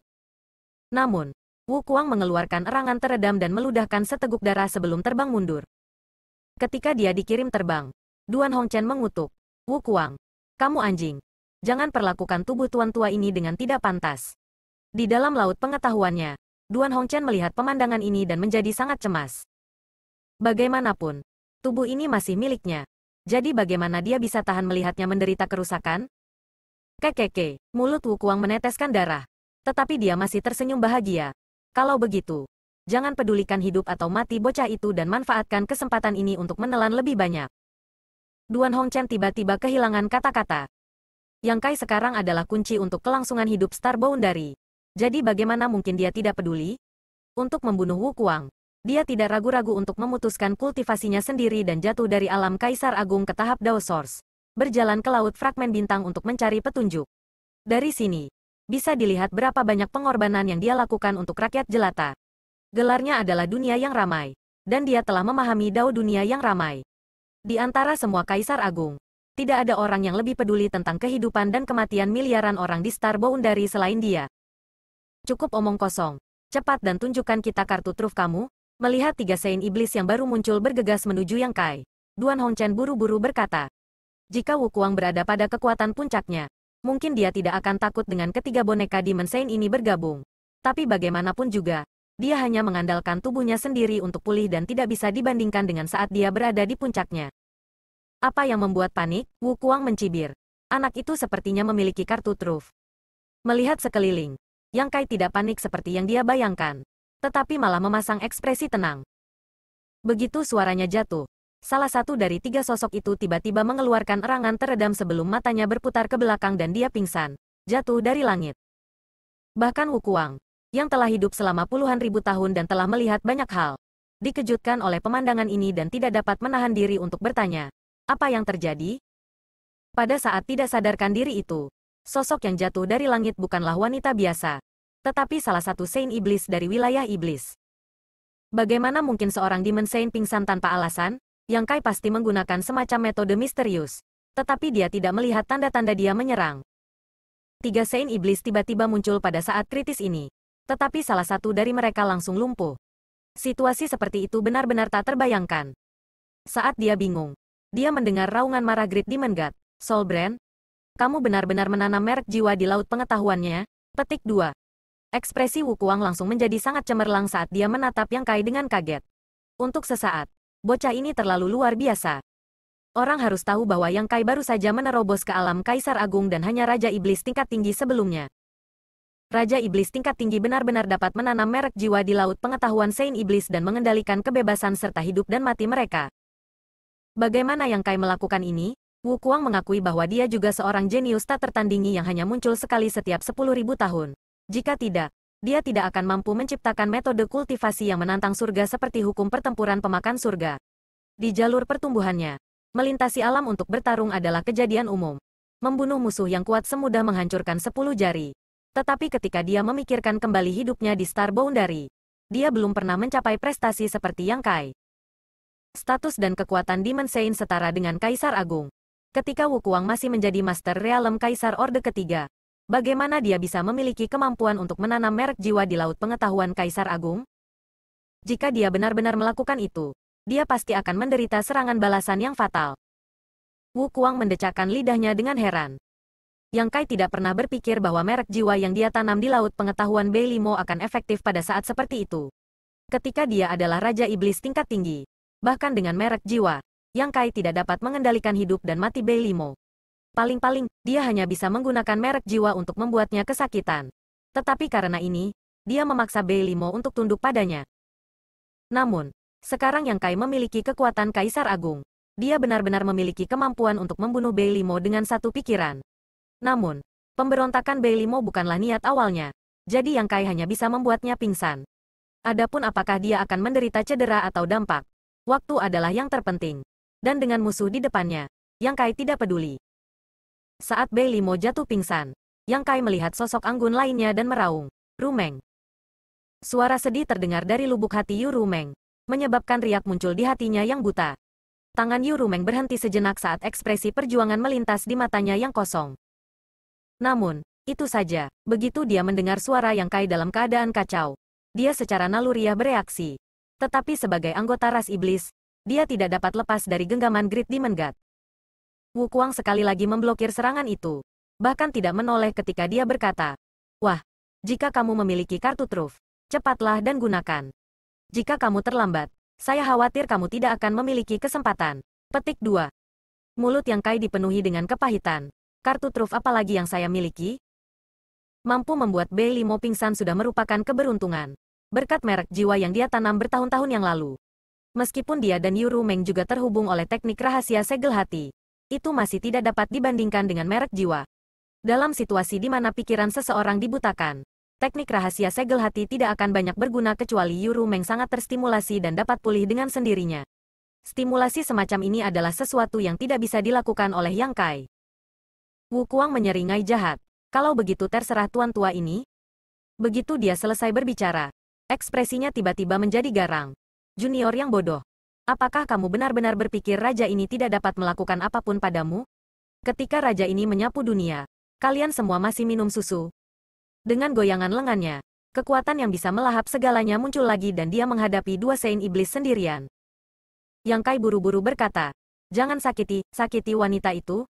Namun, Wu Kuang mengeluarkan erangan teredam dan meludahkan seteguk darah sebelum terbang mundur. Ketika dia dikirim terbang, Duan Hongchen mengutuk, "Wu Kuang, kamu anjing. Jangan perlakukan tubuh tuan tua ini dengan tidak pantas." Di dalam laut pengetahuannya, Duan Hongchen melihat pemandangan ini dan menjadi sangat cemas. Bagaimanapun, tubuh ini masih miliknya. Jadi bagaimana dia bisa tahan melihatnya menderita kerusakan? Kekeke, mulut Wu Kuang meneteskan darah. Tetapi dia masih tersenyum bahagia. Kalau begitu, jangan pedulikan hidup atau mati bocah itu dan manfaatkan kesempatan ini untuk menelan lebih banyak. Duan Hongchen tiba-tiba kehilangan kata-kata. Yang Kai sekarang adalah kunci untuk kelangsungan hidup Star Boundary. Jadi bagaimana mungkin dia tidak peduli? Untuk membunuh Wu Kuang, dia tidak ragu-ragu untuk memutuskan kultivasinya sendiri dan jatuh dari alam Kaisar Agung ke tahap Dao Source. Berjalan ke Laut Fragmen Bintang untuk mencari petunjuk. Dari sini, bisa dilihat berapa banyak pengorbanan yang dia lakukan untuk rakyat jelata. Gelarnya adalah dunia yang ramai, dan dia telah memahami Dao dunia yang ramai. Di antara semua Kaisar Agung, tidak ada orang yang lebih peduli tentang kehidupan dan kematian miliaran orang di Star Boundary selain dia. Cukup omong kosong. Cepat dan tunjukkan kita kartu truf kamu. Melihat 3 Saint Iblis yang baru muncul bergegas menuju Yang Kai, Duan Hongchen buru-buru berkata, jika Wu Kuang berada pada kekuatan puncaknya, mungkin dia tidak akan takut dengan ketiga boneka Demon Saint ini bergabung. Tapi bagaimanapun juga, dia hanya mengandalkan tubuhnya sendiri untuk pulih dan tidak bisa dibandingkan dengan saat dia berada di puncaknya. Apa yang membuat panik? Wu Kuang mencibir. Anak itu sepertinya memiliki kartu truf. Melihat sekeliling, Yang Kai tidak panik seperti yang dia bayangkan, tetapi malah memasang ekspresi tenang. Begitu suaranya jatuh, salah satu dari 3 sosok itu tiba-tiba mengeluarkan erangan teredam sebelum matanya berputar ke belakang dan dia pingsan, jatuh dari langit. Bahkan Wu Kuang, yang telah hidup selama puluhan ribu tahun dan telah melihat banyak hal, dikejutkan oleh pemandangan ini dan tidak dapat menahan diri untuk bertanya, apa yang terjadi? Pada saat tidak sadarkan diri itu, sosok yang jatuh dari langit bukanlah wanita biasa, tetapi salah satu Saint Iblis dari wilayah Iblis. Bagaimana mungkin seorang Demon Saint pingsan tanpa alasan? Yang Kai pasti menggunakan semacam metode misterius, tetapi dia tidak melihat tanda-tanda dia menyerang. 3 Saint Iblis tiba-tiba muncul pada saat kritis ini, tetapi salah satu dari mereka langsung lumpuh. Situasi seperti itu benar-benar tak terbayangkan. Saat dia bingung, dia mendengar raungan marah Great Demon God, Soulbrand. Kamu benar-benar menanam merek jiwa di laut pengetahuannya. Petik 2. Ekspresi Wu Kuang langsung menjadi sangat cemerlang saat dia menatap Yang Kai dengan kaget. Untuk sesaat, bocah ini terlalu luar biasa. Orang harus tahu bahwa Yang Kai baru saja menerobos ke alam Kaisar Agung dan hanya Raja Iblis tingkat tinggi sebelumnya. Raja Iblis tingkat tinggi benar-benar dapat menanam merek jiwa di laut pengetahuan Saint Iblis dan mengendalikan kebebasan serta hidup dan mati mereka. Bagaimana Yang Kai melakukan ini? Wu Kuang mengakui bahwa dia juga seorang jenius tak tertandingi yang hanya muncul sekali setiap 10.000 tahun. Jika tidak, dia tidak akan mampu menciptakan metode kultivasi yang menantang surga seperti hukum pertempuran pemakan surga. Di jalur pertumbuhannya, Melintasi alam untuk bertarung adalah kejadian umum. Membunuh musuh yang kuat semudah menghancurkan 10 jari. Tetapi ketika dia memikirkan kembali hidupnya di Star Boundary, dia belum pernah mencapai prestasi seperti Yang Kai. Status dan kekuatan Demon Saint setara dengan Kaisar Agung. Ketika Wukuang masih menjadi Master Realm Kaisar Orde Ketiga, bagaimana dia bisa memiliki kemampuan untuk menanam merek jiwa di Laut Pengetahuan Kaisar Agung? Jika dia benar-benar melakukan itu, dia pasti akan menderita serangan balasan yang fatal. Wukuang mendecakkan lidahnya dengan heran. Yang Kai tidak pernah berpikir bahwa merek jiwa yang dia tanam di Laut Pengetahuan Beilimo akan efektif pada saat seperti itu. Ketika dia adalah Raja Iblis tingkat tinggi, bahkan dengan merek jiwa, Yang Kai tidak dapat mengendalikan hidup dan mati Beilimo. Paling-paling, dia hanya bisa menggunakan merek jiwa untuk membuatnya kesakitan. Tetapi karena ini, dia memaksa Beilimo untuk tunduk padanya. Namun, sekarang Yang Kai memiliki kekuatan Kaisar Agung. Dia benar-benar memiliki kemampuan untuk membunuh Beilimo dengan satu pikiran. Namun, pemberontakan Beilimo bukanlah niat awalnya, jadi Yang Kai hanya bisa membuatnya pingsan. Adapun apakah dia akan menderita cedera atau dampak, waktu adalah yang terpenting. Dan dengan musuh di depannya, Yang Kai tidak peduli. Saat Beilimo jatuh pingsan, Yang Kai melihat sosok anggun lainnya dan meraung, "Rumeng." Suara sedih terdengar dari lubuk hati Yu Rumeng, menyebabkan riak muncul di hatinya yang buta. Tangan Yu Rumeng berhenti sejenak saat ekspresi perjuangan melintas di matanya yang kosong. Namun, itu saja, begitu dia mendengar suara Yang Kai dalam keadaan kacau, dia secara naluriah bereaksi. Tetapi sebagai anggota ras iblis, dia tidak dapat lepas dari genggaman Great Demon God. Wukuang sekali lagi memblokir serangan itu, bahkan tidak menoleh ketika dia berkata, "Wah, jika kamu memiliki kartu truf, cepatlah dan gunakan. Jika kamu terlambat, saya khawatir kamu tidak akan memiliki kesempatan." Petik 2. Mulut Yang Kai dipenuhi dengan kepahitan. Kartu truf apalagi yang saya miliki? Mampu membuat Beilimo pingsan sudah merupakan keberuntungan. Berkat merek jiwa yang dia tanam bertahun-tahun yang lalu. Meskipun dia dan Yu Rumeng juga terhubung oleh teknik rahasia segel hati, itu masih tidak dapat dibandingkan dengan merek jiwa. Dalam situasi di mana pikiran seseorang dibutakan, teknik rahasia segel hati tidak akan banyak berguna kecuali Yu Rumeng sangat terstimulasi dan dapat pulih dengan sendirinya. Stimulasi semacam ini adalah sesuatu yang tidak bisa dilakukan oleh Yang Kai. Wukuang menyeringai jahat. "Kalau begitu terserah tuan tua ini." Begitu dia selesai berbicara, ekspresinya tiba-tiba menjadi garang. "Junior yang bodoh. Apakah kamu benar-benar berpikir raja ini tidak dapat melakukan apapun padamu? Ketika raja ini menyapu dunia, kalian semua masih minum susu." Dengan goyangan lengannya, kekuatan yang bisa melahap segalanya muncul lagi dan dia menghadapi dua Saint Iblis sendirian. Yang Kai buru-buru berkata, "Jangan sakiti wanita itu."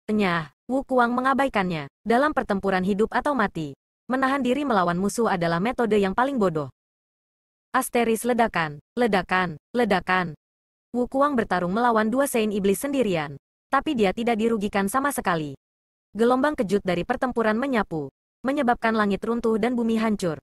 Enyah, Wukuang mengabaikannya. Dalam pertempuran hidup atau mati, menahan diri melawan musuh adalah metode yang paling bodoh. Asteris ledakan, ledakan, ledakan. Wukuang bertarung melawan dua Saint Iblis sendirian, tapi dia tidak dirugikan sama sekali. Gelombang kejut dari pertempuran menyapu, menyebabkan langit runtuh dan bumi hancur.